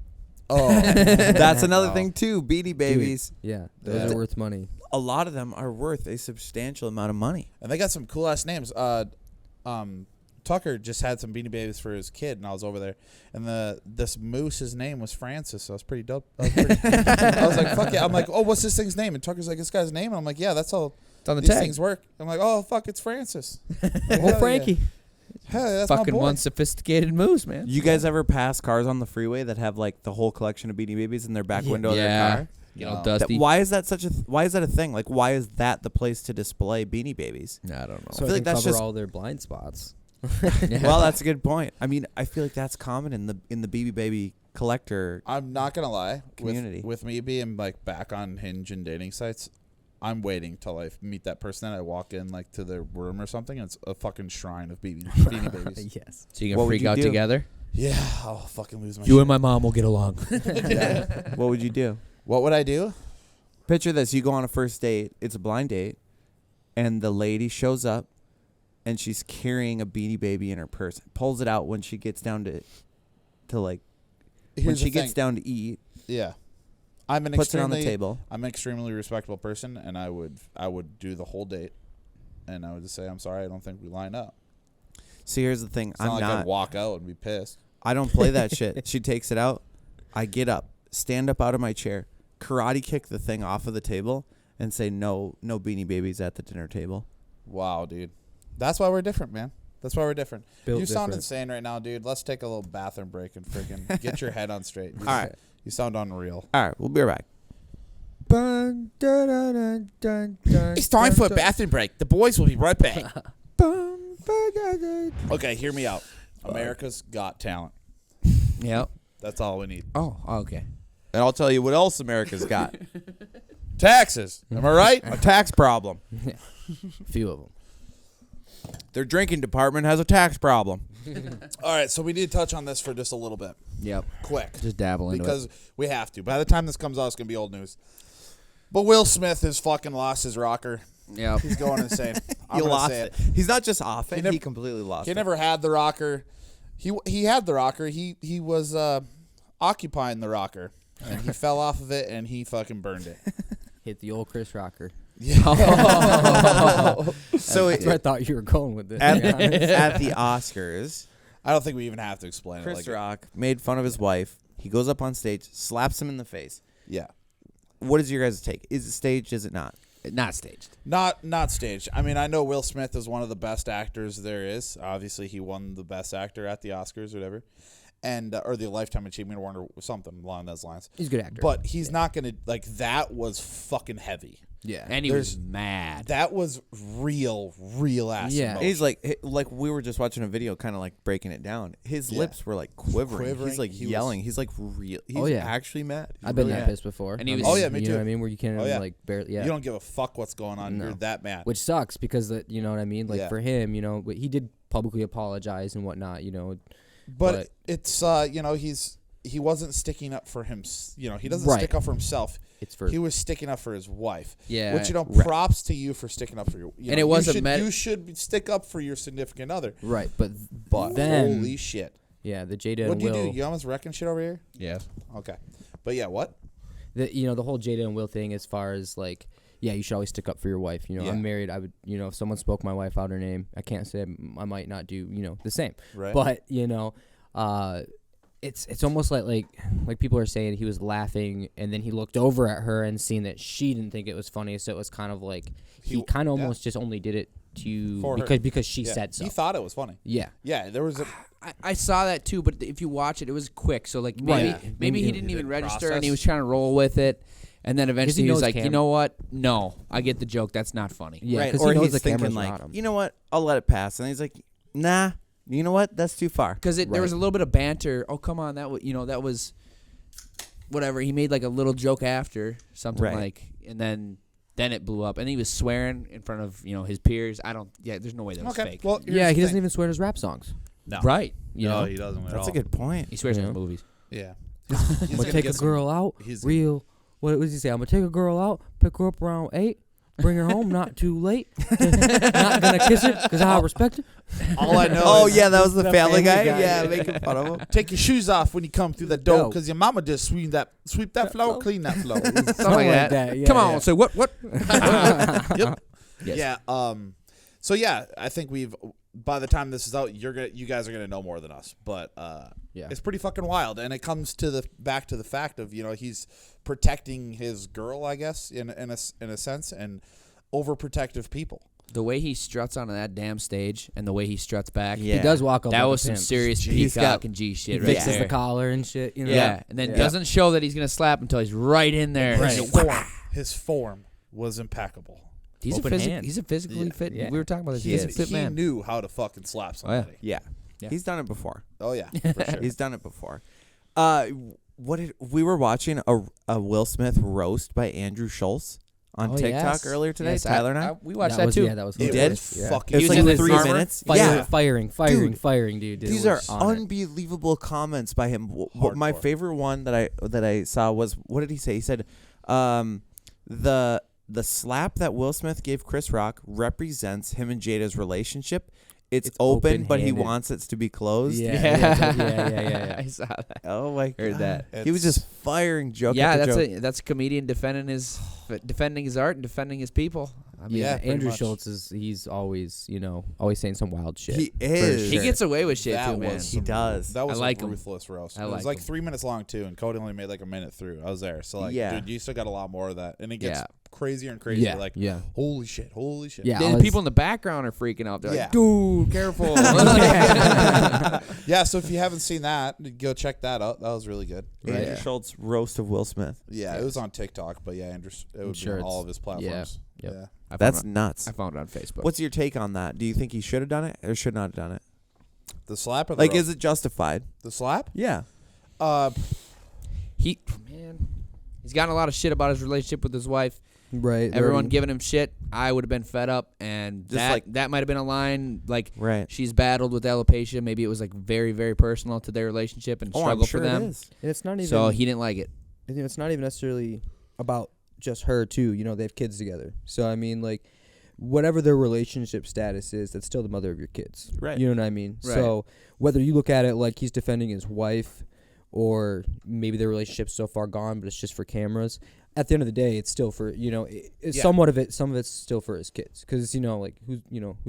Oh, That's another No. thing too. Beanie Babies. Yeah, those Yeah. are worth money. A lot of them are worth a substantial amount of money. and they got some cool ass names. Tucker just had some Beanie Babies for his kid, and I was over there, and this moose's name was Francis, so I was pretty dope. I was like, fuck yeah. I'm like, oh, what's this thing's name? And Tucker's like, this guy's name. And I'm like, yeah, that's how It's on the these tag. things work. I'm like, oh, fuck, it's Francis. Oh, Frankie. Hey, that's Fucking my boy. one sophisticated moose, man. You guys ever pass cars on the freeway that have like the whole collection of Beanie Babies in their back window of their car? You know, No. dusty. Why is that why is that a thing? Like, why is that the place to display Beanie Babies? I don't know. So I I feel can like that's cover just- all their blind spots. Well, that's a good point. I mean, I feel like that's common in the Beanie Baby collector. I'm not gonna lie. Community. With me being like back on Hinge and dating sites, I'm waiting till I meet that person and I walk in like to their room or something, and it's a fucking shrine of Beanie Babies. Yes. So you can What would freak you out do? together? Yeah, I'll fucking lose my You shit. and my mom will get along. What would you do? What would I do? Picture this: you go on a first date. It's a blind date, and the lady shows up, and she's carrying a Beanie Baby in her purse. Pulls it out when she gets down to like when Here's she the gets thing. down to eat. Yeah, I'm an Puts it on the extremely table. I'm an extremely respectable person, and I would do the whole date, and I would just say, I'm sorry, I don't think we line up. See, here's the thing: It's not I'm like not. I'd walk out and be pissed. I don't play that shit. She takes it out. I get up, stand up out of my chair, karate kick the thing off of the table, and say, no Beanie Babies at the dinner table. Wow, dude. That's why we're different, man. That's why we're different. Built You sound different. insane right now, dude. Let's take a little bathroom break and freaking get your head on straight. All right. You sound unreal. All right, we'll be right back. It's time for a bathroom break. The boys will be right back. Okay, hear me out. America's Got Talent. Yep. That's all we need. Oh, okay. And I'll tell you what else America's got. Taxes. Am I right? A tax problem. Few of them. Their drinking department has a tax problem. All right, so we need to touch on this for just a little bit. Yep. Quick. Just dabble into Because it. we have to. By the time this comes out, it's going to be old news. But Will Smith has fucking lost his rocker. Yep. He's going insane. I'm He gonna lost say it. He's not just off it. He, never- completely lost He it. never had the rocker. He had the rocker. He was occupying the rocker, and he fell off of it, and he fucking burned it. Hit the old Chris Rocker. So That's where I thought you were going with this. at, to be honest. at the Oscars, I don't think we even have to explain Chris it. Like, Rock made fun of his wife. He goes up on stage, slaps him in the face. yeah, What is your guys' take? Is it staged? Is it not? Not staged. not staged. I mean, I know Will Smith is one of the best actors there is. Obviously, he won the best actor at the Oscars or whatever, and or the Lifetime Achievement Award or something along those lines. He's a good actor. But he's not gonna like that. Was fucking heavy. yeah. And he There's- was mad. That was real ass. Yeah. emotion. He's like we were just watching a video, kind of like breaking it down. His Yeah. lips were like quivering. Quivering. He's like He was- yelling. He's like real. He's Oh, yeah. actually mad. He's I've been really that mad. pissed before. And he was- Oh, yeah, me you too. know what I mean? Where you can't Oh, even yeah. like barely. Yeah. You don't give a fuck what's going on. No. You're that mad. Which sucks because you know what I mean. Like Yeah. for him, you know, but he did publicly apologize and whatnot. You know. But it's you know he wasn't sticking up for him. You know he doesn't Right. stick up for himself. It's for He was sticking up for his wife. Yeah, Which right. props to you for sticking up for your. You And know, it was you a should, med- you should stick up for your significant other. right, but But then holy shit! yeah, the Jada What and do you Will. do? You almost wrecking shit over here? Yeah. Okay, but yeah, what? The whole Jada and Will thing as far as like yeah, you should always stick up for your wife. You know, Yeah. I'm married. I would, you know, if someone spoke my wife out her name, I can't say I might not do, you know, the same. Right. But you know, it's almost like people are saying he was laughing and then he looked over at her and seen that she didn't think it was funny, so it was kind of like he kind of yeah. almost just only did it to For her. because she Yeah. said so. He thought it was funny. Yeah. Yeah, there was a. I saw that too, but if you watch it, it was quick. So like maybe Right. maybe he You didn't didn't even register process. and he was trying to roll with it, and then eventually he was knows like, you camera- know what? No, I get the joke. That's not funny. Yeah, right? 'cause Or he knows he's the thinking cameras are like, on him. you know what? I'll let it pass. And he's like, nah. You know what? That's too far. Because there was a little bit of banter. Oh come on, that was whatever. He made like a little joke after something Right. like, and then it blew up, and he was swearing in front of his peers. There's no way that was Okay. fake. Well, here's Yeah, the he doesn't thing. even swear at his rap songs. No. Right. You no, know, he doesn't at That's all. a good point. He swears in Yeah. his movies. Yeah. I'm gonna take a girl out. Real. What does he say? I'm gonna take a girl out, pick her up around 8, bring her home, not too late. Not gonna kiss her because I respect her. All I know. Oh is yeah, that was the Family Guy. Guy. Yeah, making fun of him. take your shoes off when you come through the door No. because your mama just sweep that floor, clean that floor. Something like that. Yeah, Come on. yeah. So what? Yep. Yes. Yeah. So yeah, I think by the time this is out, you guys are gonna know more than us. But Yeah. it's pretty fucking wild, and it comes to back to the fact of he's protecting his girl, I guess, in a sense, and overprotective people. The way he struts onto that damn stage and the way he struts back. Yeah. He does walk up. That like was a some pimp. serious He's peacock got- and G He shit right fixes there. the collar and shit. You know? Yeah, and then Yeah. doesn't show that he's gonna slap until he's right in there. His form was impeccable. He's Open a hand. he's a physically Yeah. fit. Yeah. We were talking about this. He He's a is. fit He man. knew how to fucking slap somebody. Yeah. Yeah. He's done it before. Oh yeah, for sure. He's done it before. We were watching a Will Smith roast by Andrew Schultz on Oh, TikTok yes. early today. Yes, Tyler and I. we watched that that was, too. Yeah, that was. You hilarious. did? Yeah. Fuck It was He like was in 3 his armor? minutes. Firing, Dude, firing, dude. These It are was on it. unbelievable comments by him. What my Hardcore. favorite one that I saw was, what did he say? He said, the slap that Will Smith gave Chris Rock represents him and Jada's relationship. It's open, but he open-handed. wants it to be closed. Yeah. I saw that. Oh my Heard god. that. He was just firing joke. Yeah, after that's joke. that's a comedian defending his art and defending his people. I mean, Yeah, pretty Andrew much. Schultz he's always always saying some wild shit. He is. he gets away with shit That too, man. was He does. That was I like a him. ruthless roast. I It was like like him. 3 minutes long too, and Cody only made like a minute through. I was there, so like, Yeah. dude, you still got a lot more of that, and it gets Yeah. crazier and crazier. Yeah, Like, yeah. holy shit. Yeah. The people in the background are freaking out. They're Yeah. like, dude, careful. Yeah, so if you haven't seen that, go check that out. That was really good. Andrew Schultz roast of Will Smith. Yeah, it was on TikTok, but yeah, Andrew, it would sure be on all it's- of his platforms. Yep. Yeah. I found That's it- nuts. I found it on Facebook. What's your take on that? Do you think he should have done it or should not have done it? The slap or the Like, roast? is it justified? The slap? Yeah. He's gotten a lot of shit about his relationship with his wife. Right. Everyone giving him shit. I would have been fed up, and Just like- that might have been a line. Like, Right. she's battled with alopecia. Maybe it was like very, very personal to their relationship and Oh, struggle I'm sure for them. it is. And it's not even. So he didn't like it. It's not even necessarily about just her too. They have kids together. So I mean, like, whatever their relationship status is, that's still the mother of your kids. Right. You know what I mean? Right. So whether you look at it like he's defending his wife, or maybe their relationship's so far gone, but it's just for cameras. At the end of the day, it's still for it's Yeah. somewhat of it. Some of it's still for his kids, because like who's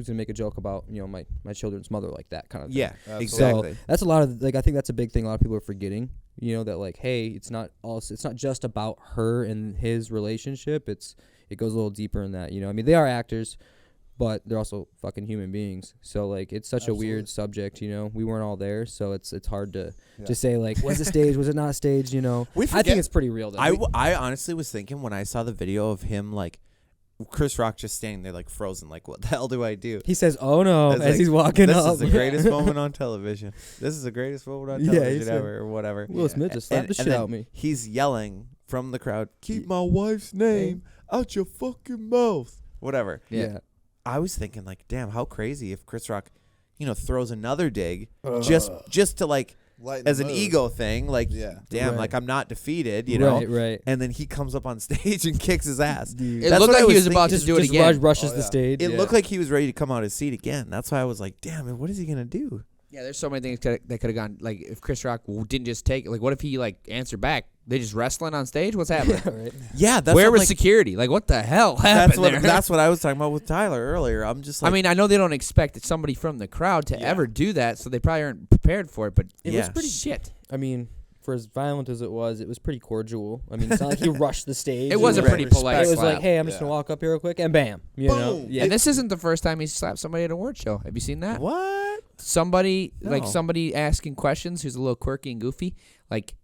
gonna make a joke about my children's mother like that kind of thing. Yeah, Absolutely. exactly. So that's a lot of I think that's a big thing a lot of people are forgetting. That like, hey, it's not just about her and his relationship. It goes a little deeper in that. I mean, they are actors, but they're also fucking human beings. So like, it's such a weird subject. We weren't all there, so it's hard to say like, was it staged? Was it not staged? We I forget- think it's pretty real though. I honestly was thinking when I saw the video of him, like, Chris Rock just standing there like frozen, like, what the hell do I do? He says, "Oh no," It's as like, he's walking this up. is the greatest moment on television. This is the greatest moment on Yeah, he television said- ever, or whatever. Will Smith just slapped the shit then out of me. He's yelling from the crowd, "Keep my wife's name out your fucking mouth." Whatever. Yeah. I was thinking, like, damn, how crazy if Chris Rock, throws another dig just to like Lighten as the an mood. ego thing, like, Yeah. damn, Right. like I'm not defeated, you know. Right. And then he comes up on stage and kicks his ass. Dude. It That's looked what I like he was was about to Just do it again. rushes Oh, the yeah. stage. It yeah. looked like he was ready to come out his seat again. That's why I was like, damn, what is he gonna do? Yeah, there's so many things that could have gone. Like, if Chris Rock didn't just take it, like, what if he like answered back? They just wrestling on stage? What's happening? right. Yeah, that's Where what, was like, security? Like, what the hell happened there? that's what I was talking about with Tyler earlier. I'm just like, I mean, I know they don't expect somebody from the crowd to ever do that, so they probably aren't prepared for it. But it Yeah. was pretty shit. I mean, for as violent as it was pretty cordial. I mean, it's not like he rushed the stage. It was a was pretty Respect. polite It was slap. like, hey, I'm just Yeah. gonna walk up here real quick, and bam, you know. Boom. Yeah. And this isn't the first time he slapped somebody at an award show. Have you seen that? what? Somebody No. somebody asking questions who's a little quirky and goofy, like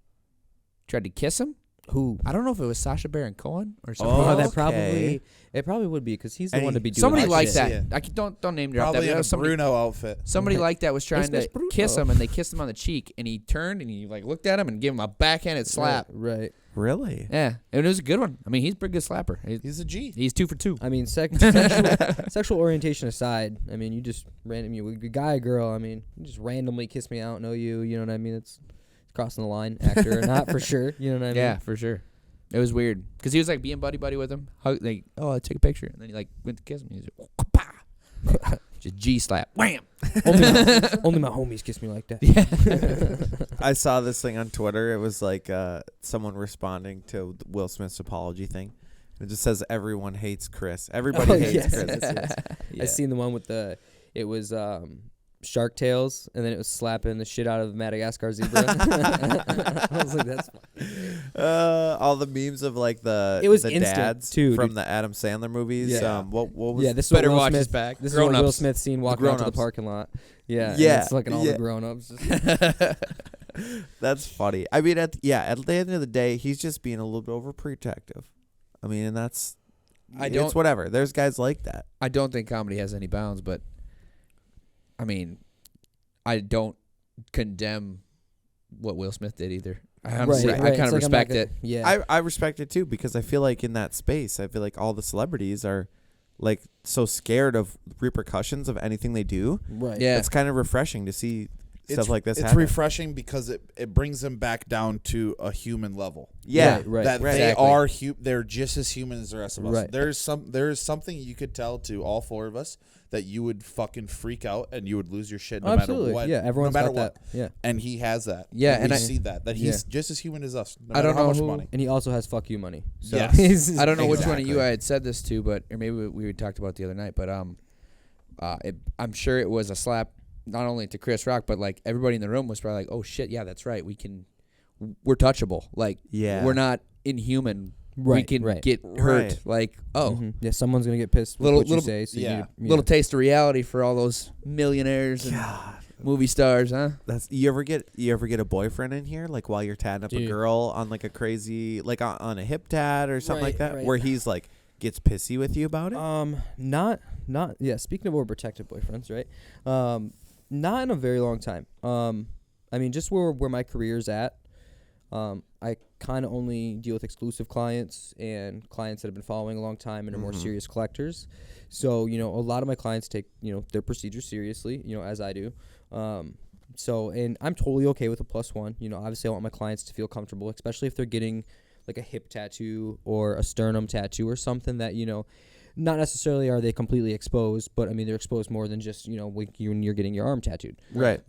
tried to kiss him. Who? I don't know if it was Sacha Baron Cohen or Oh, something. okay. It probably would be because he's the And one to be doing Somebody that like shit. that. Yeah. Don't name drop Probably that. in a Somebody, Bruno outfit. somebody like that was trying Miss to Bruno. kiss him, and they kissed him on the cheek, and he turned and he like looked at him and gave him a backhanded slap. Right. Really? Yeah, and it was a good one. I mean, he's a pretty good slapper. He's a G. He's 2 for 2. I mean, sexual orientation aside, I mean, you just randomly, guy, girl, I mean, you just randomly kiss me, I don't know you, you know what I mean? It's crossing the line, actor or not, for sure, you know what I mean? Yeah, for sure. It was weird because he was like being buddy with him. Hug, like, oh, I take a picture, and then he like went to kiss him. He's like, oh, pa. Just G slap, wham. only my homies kiss me like that. I saw this thing on Twitter. It was like someone responding to Will Smith's apology thing. It just says everyone hates Chris. Everybody hates yes, Chris. yes. Yeah. I seen the one with it was shark tails, and then it was slapping the shit out of Madagascar zebra. I was like, that's All the memes of like the It was the instant, dads too, from dude. the Adam Sandler movies. Yeah. What was yeah. This is Better what Will watch Smith, his back. This is what Will Grown-ups. Smith seen walking out to the grown-ups. parking lot. Yeah, and Yeah, it's like all yeah. the grown-ups. That's funny. I mean, at the end of the day, he's just being a little bit overprotective. I mean, and that's it's whatever. There's guys like that. I don't think comedy has any bounds, but I mean, I don't condemn what Will Smith did either. I honestly, I kind of respect it. Yeah, I respect it too because I feel like in that space, I feel like all the celebrities are like so scared of repercussions of anything they do. right. Yeah. It's kind of refreshing to see stuff like this It's happen. refreshing because it brings them back down to a human level. Yeah, Right. That right. they Exactly. are they're just as human as the rest of us. Right. There's something you could tell to all four of us that you would fucking freak out and you would lose your shit no Absolutely. matter what. Yeah, everyone's no matter got what. that. Yeah. And he has that. Yeah, and and we I see that he's just as human as us. No I matter don't how know much who- money. And he also has fuck you money. So Yes. I don't know which one of Exactly. you I had said this to, but or maybe we talked about it the other night. But I'm sure it was a slap not only to Chris Rock, but like everybody in the room was probably like, "Oh shit, yeah, that's right. We're touchable. Like, Yeah. we're not inhuman. We Right, can right. get hurt. Right. Like, oh, Mhm. Yeah, someone's gonna get pissed with Little- what you little- say. So yeah. you need little taste of reality for all those millionaires and movie stars, huh? That's you ever get a boyfriend in here like while you're tatting up a Dude. girl on like a crazy like on a hip tat or something like Right, that right. where he's like gets pissy with you about it? Not yeah. Speaking of overprotective boyfriends, right? Not in a very long time. I mean, just where my career's at. I kind of only deal with exclusive clients and clients that have been following a long time and are more serious collectors. So, a lot of my clients take, their procedure seriously, as I do. And I'm totally okay with a +1. Obviously I want my clients to feel comfortable, especially if they're getting like a hip tattoo or a sternum tattoo or something that, not necessarily are they completely exposed, but I mean, they're exposed more than just, when you're getting your arm tattooed. Right.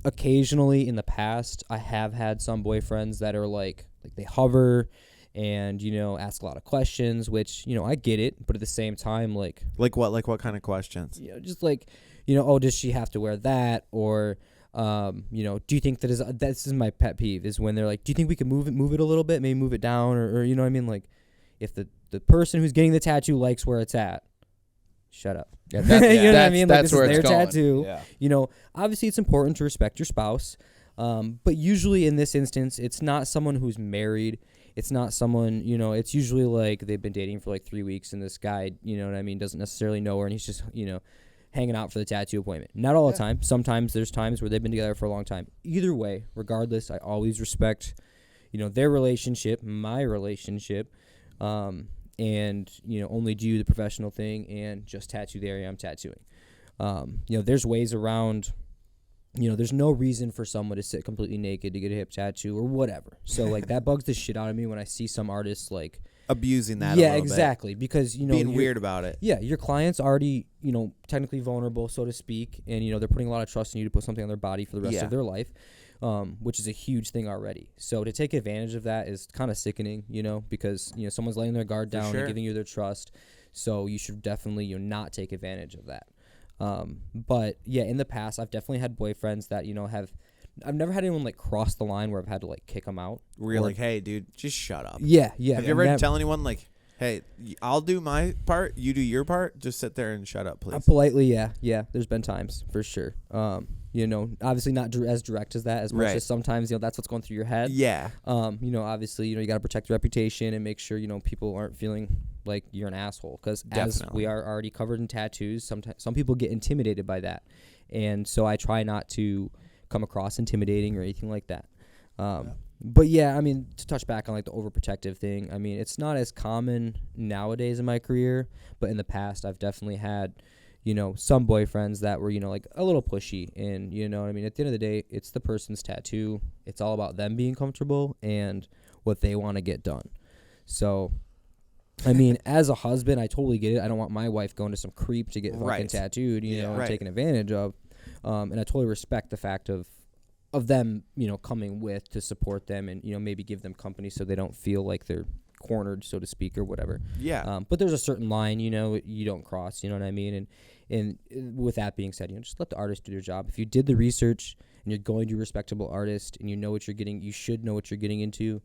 Occasionally in the past, I have had some boyfriends that are like they hover and, ask a lot of questions, which, I get it. But at the same time, like what kind of questions? just like, oh, does she have to wear that? Or, do you think this is my pet peeve is when they're like, do you think we could move it a little bit, maybe move it down or you know what I mean? Like if the person who's getting the tattoo likes where it's at, shut up. Yeah, You know what I mean? Like, that's this where is it's their going. tattoo. Yeah. Obviously it's important to respect your spouse. But usually in this instance, it's not someone who's married. It's not someone, it's usually like they've been dating for like 3 weeks and this guy, doesn't necessarily know her and he's just, hanging out for the tattoo appointment. Not all the time. Sometimes there's times where they've been together for a long time. Either way, regardless, I always respect, their relationship, my relationship, and, only do the professional thing and just tattoo the area I'm tattooing. There's ways around, there's no reason for someone to sit completely naked to get a hip tattoo or whatever. So, like, that bugs the shit out of me when I see some artists, like, Abusing that yeah, a little exactly. Because, being you're- weird about it. Yeah, your client's already, technically vulnerable, so to speak, and, they're putting a lot of trust in you to put something on their body for the rest Yeah. of their life, which is a huge thing already. So to take advantage of that is kind of sickening, because, someone's laying their guard down sure. and giving you their trust, so you should definitely, not take advantage of that. But, yeah, in the past, I've definitely had boyfriends that, I've never had anyone, like, cross the line where I've had to, like, kick them out. Where you're Or- like, hey, dude, just shut up. Yeah. Have you ever had to tell anyone like, hey, I'll do my part, you do your part, just sit there and shut up, please? Politely, yeah. There's been times for sure. You know, obviously not as direct as that, as much Right. as sometimes, you know, that's what's going through your head. Yeah. You know, obviously, you know, you got to protect your reputation and make sure, you know, people aren't feeling like you're an asshole. Because as Definitely. we are already covered in tattoos, sometimes some people get intimidated by that. And so I try not to come across intimidating or anything like that. But yeah, I mean, to touch back on like the overprotective thing, I mean, it's not as common nowadays in my career, but in the past, I've definitely had, you know, some boyfriends that were, you know, like a little pushy. And, you know what I mean? At the end of the day, it's the person's tattoo. It's all about them being comfortable and what they want to get done. So, I mean, as a husband, I totally get it. I don't want my wife going to some creep to get fucking Right. tattooed, you know, and Right. taken advantage of. And I totally respect the fact of them, you know, coming with to support them and, you know, maybe give them company so they don't feel like they're cornered, so to speak, or whatever. Yeah. But there's a certain line, you know, you don't cross, you know what I mean? And with that being said, you know, just let the artist do their job. If you did the research and you're going to a respectable artist and you know what you're getting, you should know what you're getting into.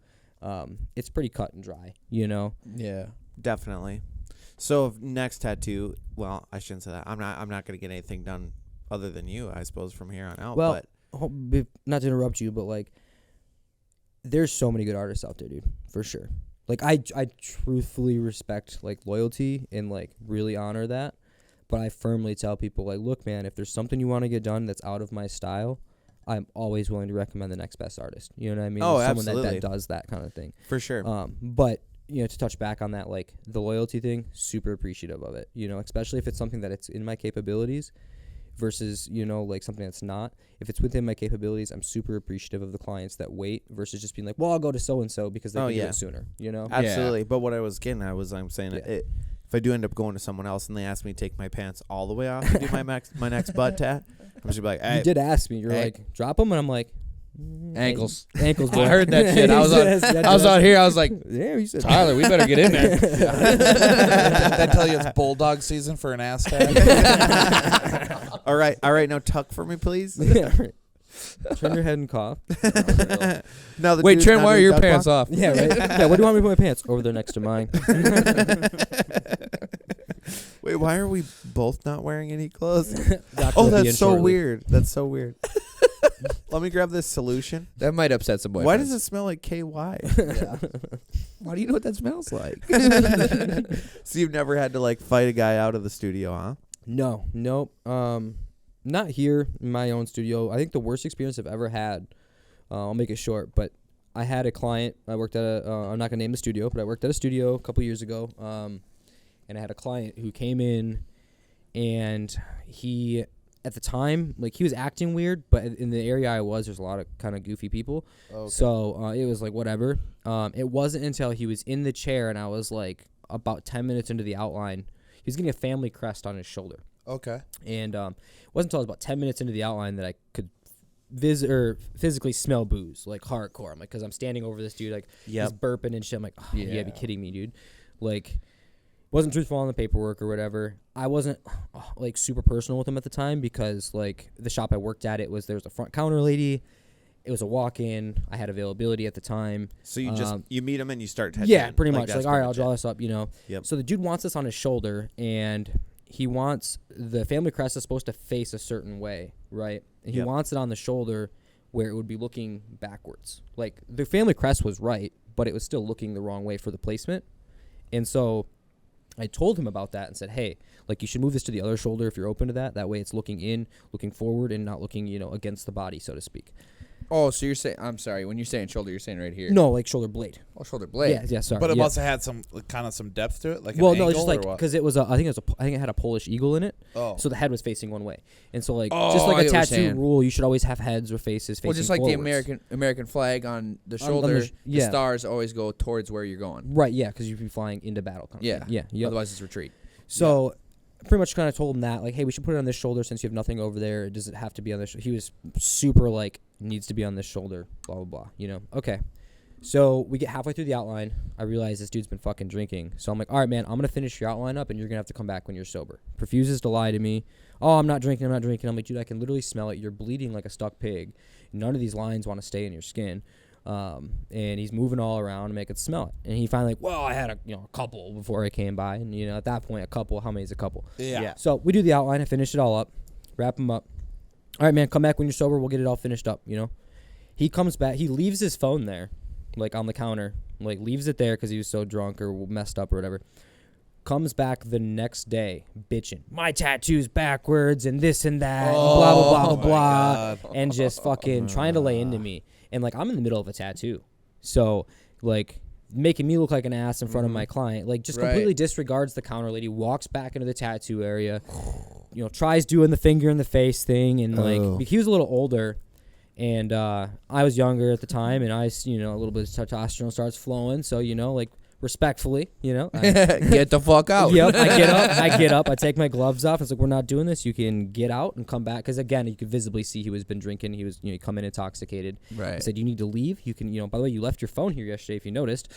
It's pretty cut and dry, you know? Yeah. Definitely. So next tattoo, well, I shouldn't say that. I'm not going to get anything done other than you, I suppose, from here on out. Well, but not to interrupt you, but like, there's so many good artists out there, dude, for sure. Like, I truthfully respect like loyalty and like really honor that. But I firmly tell people, like, look, man, if there's something you want to get done that's out of my style, I'm always willing to recommend the next best artist. You know what I mean? Oh, Someone absolutely. that does that kind of thing. for sure. But, you know, to touch back on that, like, the loyalty thing, super appreciative of it, you know, especially if it's something that it's in my capabilities versus, you know, like something that's not. If it's within my capabilities, I'm super appreciative of the clients that wait versus just being like, well, I'll go to so-and-so because they can do yeah. it sooner, you know? Absolutely. But what I was getting at was I'm saying Yeah. if I do end up going to someone else and they ask me to take my pants all the way off to do my next butt tat, I'm just like, hey, You did ask me. You're Hey. like, drop them, and I'm like, Ankles. ankles. Boy. I heard that shit. I was out here. I was like, Yeah, you said Tyler, we better get in there. They tell you it's bulldog season for an ass tag. all right, now tuck for me, please. Yeah, right. Turn your head and cough. Now the Wait, dude's Trent, not why are doing your duck pants walk? off? Yeah, right. Yeah, where do you want me to put my pants? Over there next to mine. Wait, why are we both not wearing any clothes? Doctor Oh, will be in that's so shortly. weird. That's so weird. Let me grab this solution. That might upset some boyfriends. Why does it smell like KY? Why do you know what that smells like? So you've never had to like fight a guy out of the studio, huh? No, nope. Not here in my own studio. I think the worst experience I've ever had, I'll make it short, but I had a client. I worked at I'm not going to name the studio, but I worked at a studio a couple years ago. And I had a client who came in and he, at the time, like he was acting weird, but in the area I was, there's a lot of kind of goofy people. Okay. So it was like whatever. It wasn't until he was in the chair and I was like about 10 minutes into the outline. He was getting a family crest on his shoulder. Okay. And it wasn't until I was about 10 minutes into the outline that I could physically smell booze, like hardcore. I'm like, because I'm standing over this dude, like he's burping and shit. I'm like, oh, you gotta be kidding me, dude. Like, wasn't truthful on the paperwork or whatever. I wasn't like super personal with him at the time because like the shop I worked at, there was a front counter lady. It was a walk-in. I had availability at the time. So you just you meet him and you start touching. Yeah, pretty much. that's Like, all right, I'll pretty draw much this up, you know. Yep. So the dude wants this on his shoulder, and he wants the family crest is supposed to face a certain way, right? And he Yep. wants it on the shoulder where it would be looking backwards. Like, the family crest was right, but it was still looking the wrong way for the placement. And so I told him about that and said, hey, like, you should move this to the other shoulder if you're open to that. That way it's looking in, looking forward, and not looking, you know, against the body, so to speak. Oh, so you're saying, I'm sorry, when you're saying shoulder, you're saying right here. No, like shoulder blade. Oh, shoulder blade. Yeah, sorry. But it yeah. must have had some kind of some depth to it, like Well, an no, angle it's just like or what? because it was I think it had a Polish eagle in it. Oh. So the head was facing one way, and so like Oh, just I like a get what you're tattoo saying. rule, you should always have heads or faces facing Well, just like forwards. the American flag on the On the shoulder, sh- yeah. the stars always go towards where you're going. Right? Yeah, because you'd be flying into battle. Kind of Yeah. thing. Yeah. Yep. Otherwise, it's retreat. So pretty much kind of told him that, like, hey, we should put it on this shoulder since you have nothing over there. Does it have to be on this? He was super like, needs to be on this shoulder, blah, blah, blah. You know? Okay. So we get halfway through the outline. I realize this dude's been fucking drinking. So I'm like, all right, man, I'm going to finish your outline up and you're going to have to come back when you're sober. Refuses to lie to me. Oh, I'm not drinking. I'm like, dude, I can literally smell it. You're bleeding like a stuck pig. None of these lines want to stay in your skin. And he's moving all around to make it smell it. And he finally like, well, I had a couple before I came by. And, at that point, a couple, how many is a couple? Yeah. So we do the outline. I finish it all up, wrap them up. all right, man, come back when you're sober. We'll get it all finished up, you know? He comes back. He leaves his phone there, like on the counter, like leaves it there because he was so drunk or messed up or whatever. Comes back the next day bitching, my tattoo's backwards and this and that, and blah, blah, blah, blah, blah, and just fucking trying to lay into me. And, like, I'm in the middle of a tattoo. So, like, making me look like an ass in front of my client, like, just completely disregards the counter lady, walks back into the tattoo area, you know, tries doing the finger in the face thing. And, like, he was a little older. And I was younger at the time, and a little bit of testosterone starts flowing. So, you know, like, respectfully, you know. Get the fuck out. Yep, I get up, I take my gloves off. It's like, we're not doing this. You can get out and come back. Because, again, you could visibly see he was been drinking. He was, he come in intoxicated. Right. I said, you need to leave. You can, by the way, you left your phone here yesterday, if you noticed.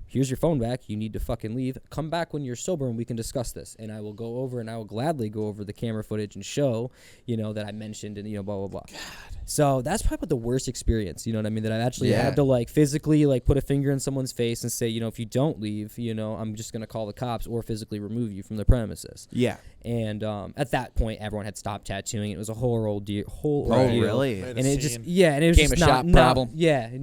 Here's your phone back. You need to fucking leave. Come back when you're sober and we can discuss this. And I will go over, and I will gladly go over the camera footage and show, that I mentioned and, blah, blah, blah. God. So that's probably the worst experience, you know what I mean? That I've actually had to, like, physically, like, put a finger in someone's face and say, if you don't leave, I'm just going to call the cops or physically remove you from the premises. Yeah. And at that point, everyone had stopped tattooing. It was a whole ordeal. Oh, really? And it just, and it was Became just a shop problem.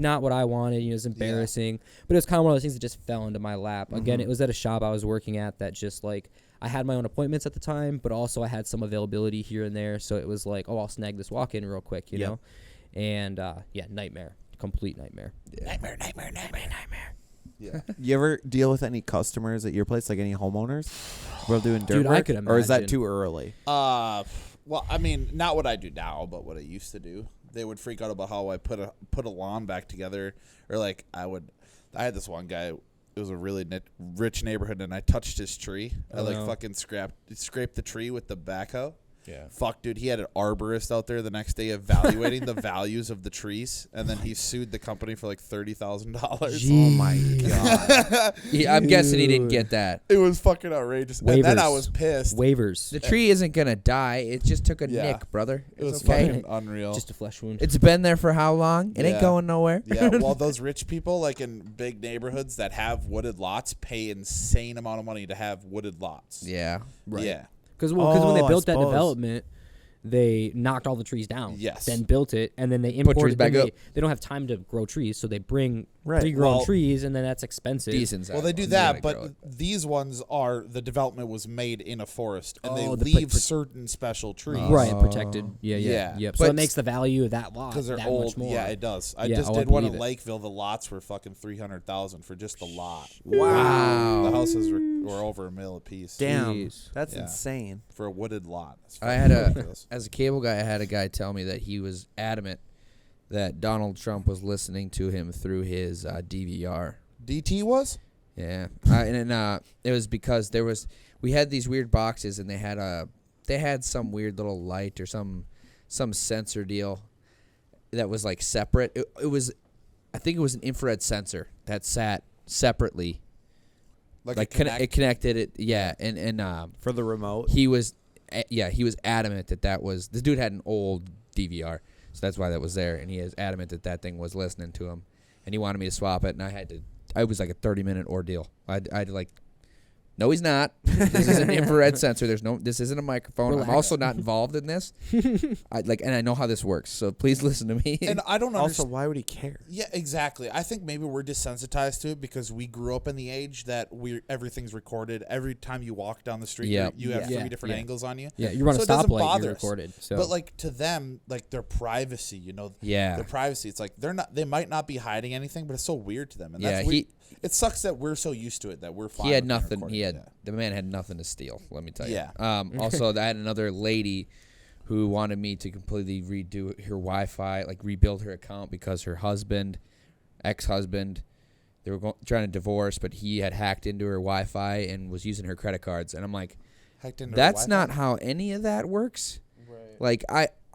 Not what I wanted. It was embarrassing. But it was kind of one of those things that just fell into my lap. Again, it was at a shop I was working at that just, like, I had my own appointments at the time, but also I had some availability here and there. So it was like, I'll snag this walk-in real quick, you know? And, nightmare. Complete nightmare. Yeah. Nightmare. Yeah. You ever deal with any customers at your place, like any homeowners? We're doing dirt Dude, work? I could Or is that imagine. too early? Well, I mean, not what I do now, but what I used to do. They would freak out about how I put a lawn back together, or like I had this one guy. It was a really rich neighborhood, and I touched his tree. I fucking scraped the tree with the backhoe. Yeah. Fuck, dude. He had an arborist out there the next day evaluating the values of the trees, and then he sued the company for like $30,000. Oh my god! I'm guessing he didn't get that. It was fucking outrageous. Waivers. And then I was pissed. Waivers. The tree isn't gonna die. It just took a nick, brother. It was okay. fucking unreal. Just a flesh wound. It's been there for how long? It ain't going nowhere. Yeah, well, those rich people, like in big neighborhoods that have wooded lots, pay insane amount of money to have wooded lots. Yeah. Right. Yeah. Because when they I built that suppose. development, they knocked all the trees down. Yes. Then built it, and then they imported. trees back up. They don't have time to grow trees, so they bring Right. pre-grown Well, trees, and then that's expensive. Decent. Well, they do size that, ones. but Grow it. these ones are the development was made in a forest, and Oh, they the leave certain special trees. Right, protected. Yeah. Yeah. So But it makes the value of that lot Because they're that old. much more. Yeah, it does. I Yeah, just I did one in believe it. Lakeville. The lots were fucking $300,000 for just the lot. Wow. The houses were over $1 million a piece. Damn, Jeez. that's Yeah. insane. For a wooded lot. It's I fucking had ridiculous. as a cable guy, I had a guy tell me that he was adamant that Donald Trump was listening to him through his DVR. DT was? Yeah, and it was because we had these weird boxes, and they had some weird little light or some sensor deal that was like separate. It was, I think it was an infrared sensor that sat separately. Like it connected it, yeah, and For the remote. he was adamant that was this dude had an old DVR, so that's why that was there, and he is adamant that thing was listening to him, and he wanted me to swap it, and I was like a 30-minute ordeal. I'd like, no, he's not. This is an infrared sensor. This isn't a microphone. Relax. I'm also not involved in this. And I know how this works, so please listen to me. And I don't Also, understand. why would he care? Yeah, exactly. I think maybe we're desensitized to it because we grew up in the age that everything's recorded. Every time you walk down the street, Yep. you have Yeah. three different Yeah. angles on you. Yeah, you run So a it doesn't stoplight, bother you're us. recorded. So. But like to them, like their privacy, Yeah. their privacy. It's like they might not be hiding anything, but it's so weird to them. And Yeah, that's weird. It sucks that we're so used to it that we're fine. He had with being nothing. recorded. The man had nothing to steal. Let me tell you. Yeah. Also, I had another lady who wanted me to completely redo her Wi-Fi, like rebuild her account because her ex-husband, they were trying to divorce, but he had hacked into her Wi-Fi and was using her credit cards. And I'm like, Hacked into that's Wi-Fi? not how any of that works. Right. Like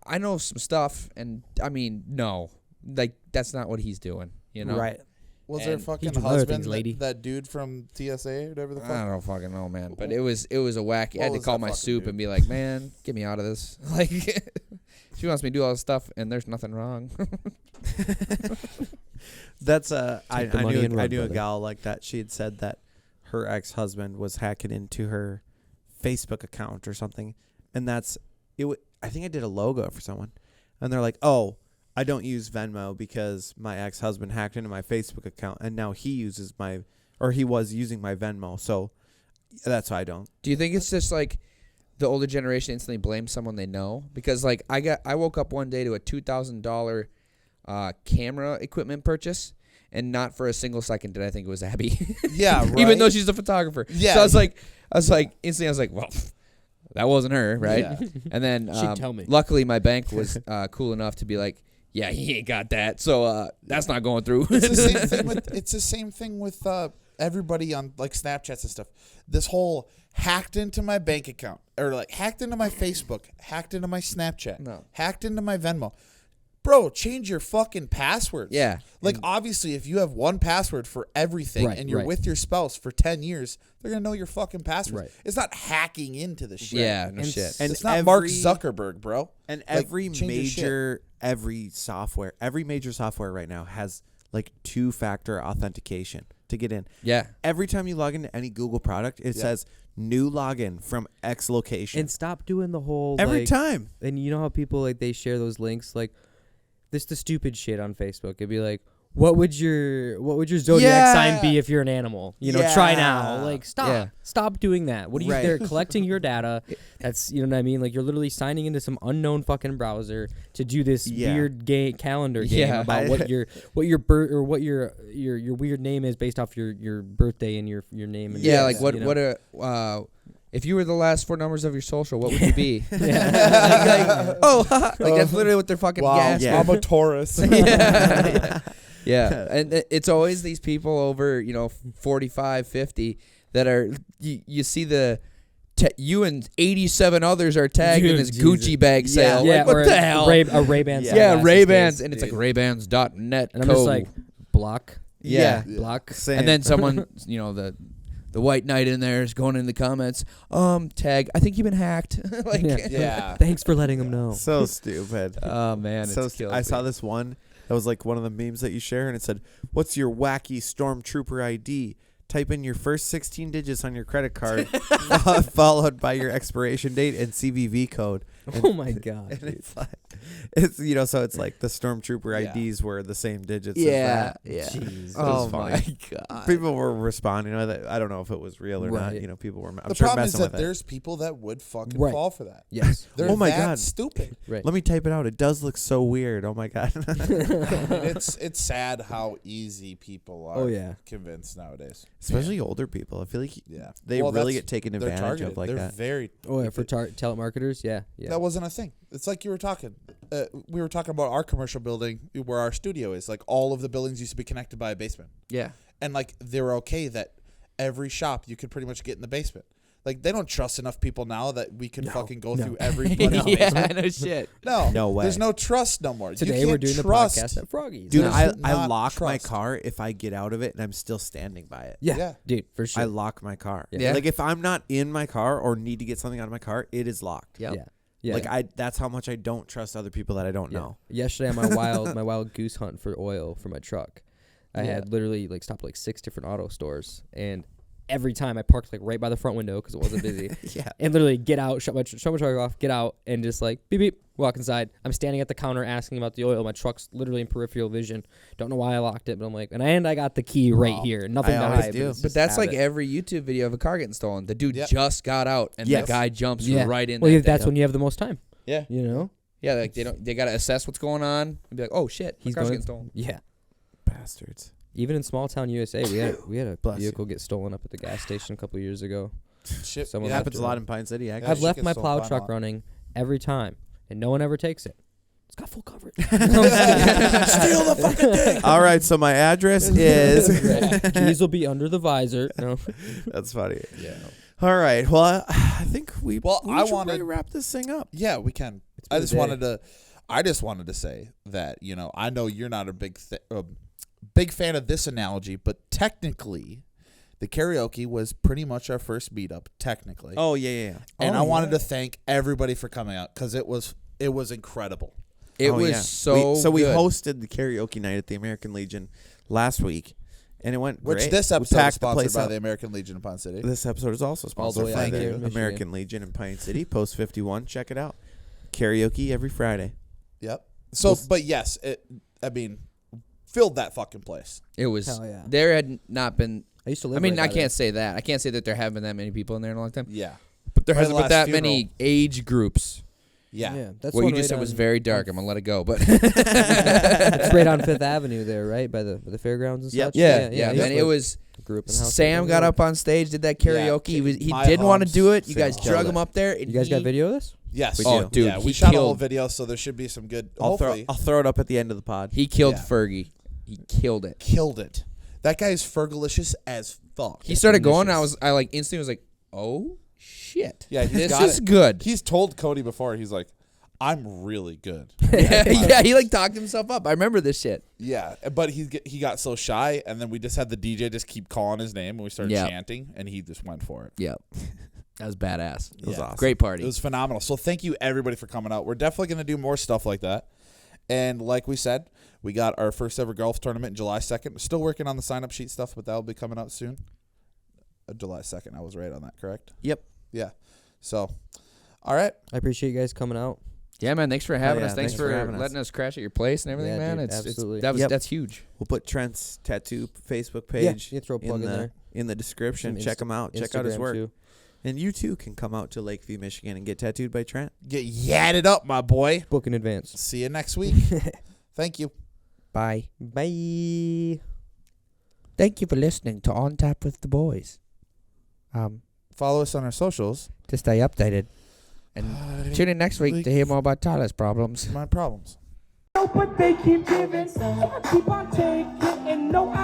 I know some stuff, and I mean, no, like that's not what he's doing. You know. Right. Was her And fucking doing other husband things, lady. that dude from TSA or whatever the fuck? I don't fucking know, man. But it was a wacky. I had to was call that my fucking soup dude? and be like, man, get me out of this. Like, she wants me to do all this stuff, and there's nothing wrong. That's I the money and run, knew a brother. gal like that. She had said that her ex-husband was hacking into her Facebook account or something, and that's it. I think I did a logo for someone, and they're like, "Oh, I don't use Venmo because my ex-husband hacked into my Facebook account, and now he was using my Venmo, so that's why I don't." Do you think it's just like the older generation instantly blames someone they know? Because like I woke up one day to a $2,000 camera equipment purchase, and not for a single second did I think it was Abby. Yeah, right. Even though she's a photographer. Yeah. So I was like instantly I was like, well, that wasn't her, right? Yeah. And then She'd tell me. luckily my bank was cool enough to be like, yeah, he ain't got that, so that's not going through. It's the same thing with everybody on like Snapchats and stuff. This whole hacked into my bank account, or like hacked into my Facebook, hacked into my Snapchat, hacked into my Venmo. Bro, change your fucking passwords. Yeah. Like, obviously, if you have one password for everything and you're with your spouse for 10 years, they're going to know your fucking password. Right. It's not hacking into the shit. Yeah, no shit. And It's not Mark Zuckerberg, bro. And Like, every change your shit. every major software right now has like 2-factor authentication to get in. Yeah. Every time you log into any Google product, it says new login from X location. And stop doing the whole Every time. And you know how people like they share those links like this the stupid shit on Facebook. It'd be like, what would your zodiac sign be if you're an animal? You know, try now. Like stop doing that. What are you They're collecting your data. That's, you know what I mean? Like you're literally signing into some unknown fucking browser to do this weird calendar game about what your weird name is based off your birthday and your name. And like if you were the last 4 numbers of your social, what would you be? like that's literally what they're fucking gas. I'm a Taurus. Yeah, and it's always these people over, 45, 50 that are, you see you and 87 others are tagged in this Gucci bag sale. Yeah, like, what the hell? A Ray-Ban. Yeah, Ray-Bans, and it's like Ray-Bans.net. And I'm just like, block. Yeah. Block. Same. And then someone, the white knight in there is going in the comments, tag, I think you've been hacked. Thanks for letting them know. So stupid. Oh, man, it's killing I me. saw this one that was like one of the memes that you share, and it said, "What's your wacky stormtrooper ID? Type in your first 16 digits on your credit card, followed by your expiration date and CVV code." Oh my god! And it's like, so it's like the stormtrooper IDs were the same digits. Yeah. Jeez, Oh my god! People were responding with it. I don't know if it was real or not. People were. The problem is that there's people that would fucking fall for that. Yes. They're oh my that god! Stupid. Right. Let me type it out. It does look so weird. Oh my god! It's sad how easy people are convinced nowadays. Especially older people. I feel like they really get taken advantage of like they're that. Very. For telemarketers, yeah. That wasn't a thing. It's like you were talking. We were talking about our commercial building where our studio is. Like all of the buildings used to be connected by a basement. Yeah. And like they were okay that every shop you could pretty much get in the basement. Like they don't trust enough people now that we can fucking go through everybody's basement. No shit. No way. There's no trust no more. Today we're doing the podcast at Froggy's. Dude, No. I lock my Trust. car if I get out of it and I'm still standing by it. Yeah, dude, for sure. I lock my car. Yeah. Like if I'm not in my car or need to get something out of my car, it is locked. Yep. Yeah. Like that's how much I don't trust other people that I don't know. Yesterday on my wild goose hunt for oil for my truck, I had literally stopped 6 different auto stores, and every time I parked right by the front window because it wasn't busy. And literally get out, shut my truck off, get out, and just beep beep, walk inside. I'm standing at the counter asking about the oil. My truck's literally in peripheral vision. Don't know why I locked it, but I'm like, and I got the key right here. Nothing I to always hide. do. But that's like every YouTube video of a car getting stolen. The dude just got out, and the guy jumps right in. Well, that's when you have the most time. Yeah. Yeah, like they gotta assess what's going on and be like, oh shit, He's car's going getting stolen. Yeah. Bastards. Even in small town USA, we had a vehicle get stolen up at the gas station a couple years ago. Shit. Someone It left happens a lot in Pine City. Actually. I've shit left gets my stolen plow quite a truck lot. running every time, and no one ever takes it. It's got full coverage. Steal the fucking thing. All right, so my address is. Keys will be under the visor. No. That's funny. Yeah. All right. Well, I think we Well, we I should wanted- really wrap this thing up. Yeah, we can. I just wanted to say that I know you're not a big fan of this analogy, but technically, the karaoke was pretty much our first meetup. Technically. Oh yeah. And I wanted to thank everybody for coming out because it was incredible. It Oh, was yeah. so we good. hosted the karaoke night at the American Legion last week, and it went Which great. this We episode is packed the sponsored place by up. the American Legion of Pine City. This episode is also sponsored way by out the here in Michigan. American Legion in Pine City, Post 51. Check it out. Karaoke every Friday. Yep. So, but yes, filled that fucking place. It was. Hell yeah. There had not been. I used to live. I mean, right I by can't say that. I can't say that there haven't been that many people in there in a long time. Yeah. But there Right, hasn't the been that last many age groups. Yeah. Yeah, that's What one you just right said was on- very dark. I'm gonna let it go, but It's right on 5th Avenue there, right by the fairgrounds and Yep. such. yeah, I man. used It to was. grew up in a house Sam like got that. up on stage, did that karaoke. Yeah, He my didn't want to homes, do it. You Sam guys killed drug it. him up there. And You guys got video of this? Yes. We Oh, do. dude, Yeah, we he shot a whole killed. video, so there should be some good. I'll Hopefully, throw it up at the end of the pod. He killed Yeah. Fergie. He killed it. killed it. That guy is Fergalicious as fuck. He started going. I like instantly was like, oh shit. Yeah, he's this got is it. good. He's told Cody before. He's like, I'm really good. Yeah, he like talked himself up. I remember this shit. Yeah, but he got so shy, and then we just had the DJ just keep calling his name, and we started Yeah. chanting, and he just went for it. Yep. That was badass. It was awesome. Great party. It was phenomenal. So thank you everybody for coming out. We're definitely going to do more stuff like that. And like we said, we got our first ever golf tournament July 2nd. Still working on the sign up sheet stuff, but that'll be coming out soon. July 2nd. I was right on that, correct? Yep. Yeah. So, all right. I appreciate you guys coming out. Yeah, man. Thanks for having yeah, us. Thanks thanks for for having us. letting us crash at your place and everything, Yeah, man. dude, It's absolutely. Yep. that's huge. We'll put Trent's tattoo Facebook Yeah, page you can throw a plug in there. in the description. Some Check him out. Check out his Instagram, work. too. And you too can come out to Lakeview, Michigan and get tattooed by Trent. Get yadded up, my boy. Book in advance. See you next week. Thank you. Bye. Bye. Thank you for listening to On Tap with the Boys. Follow us on our socials. To stay updated. And tune in next week to hear more about Tyler's problems. My problems. But they keep giving, so I keep on taking, and no, I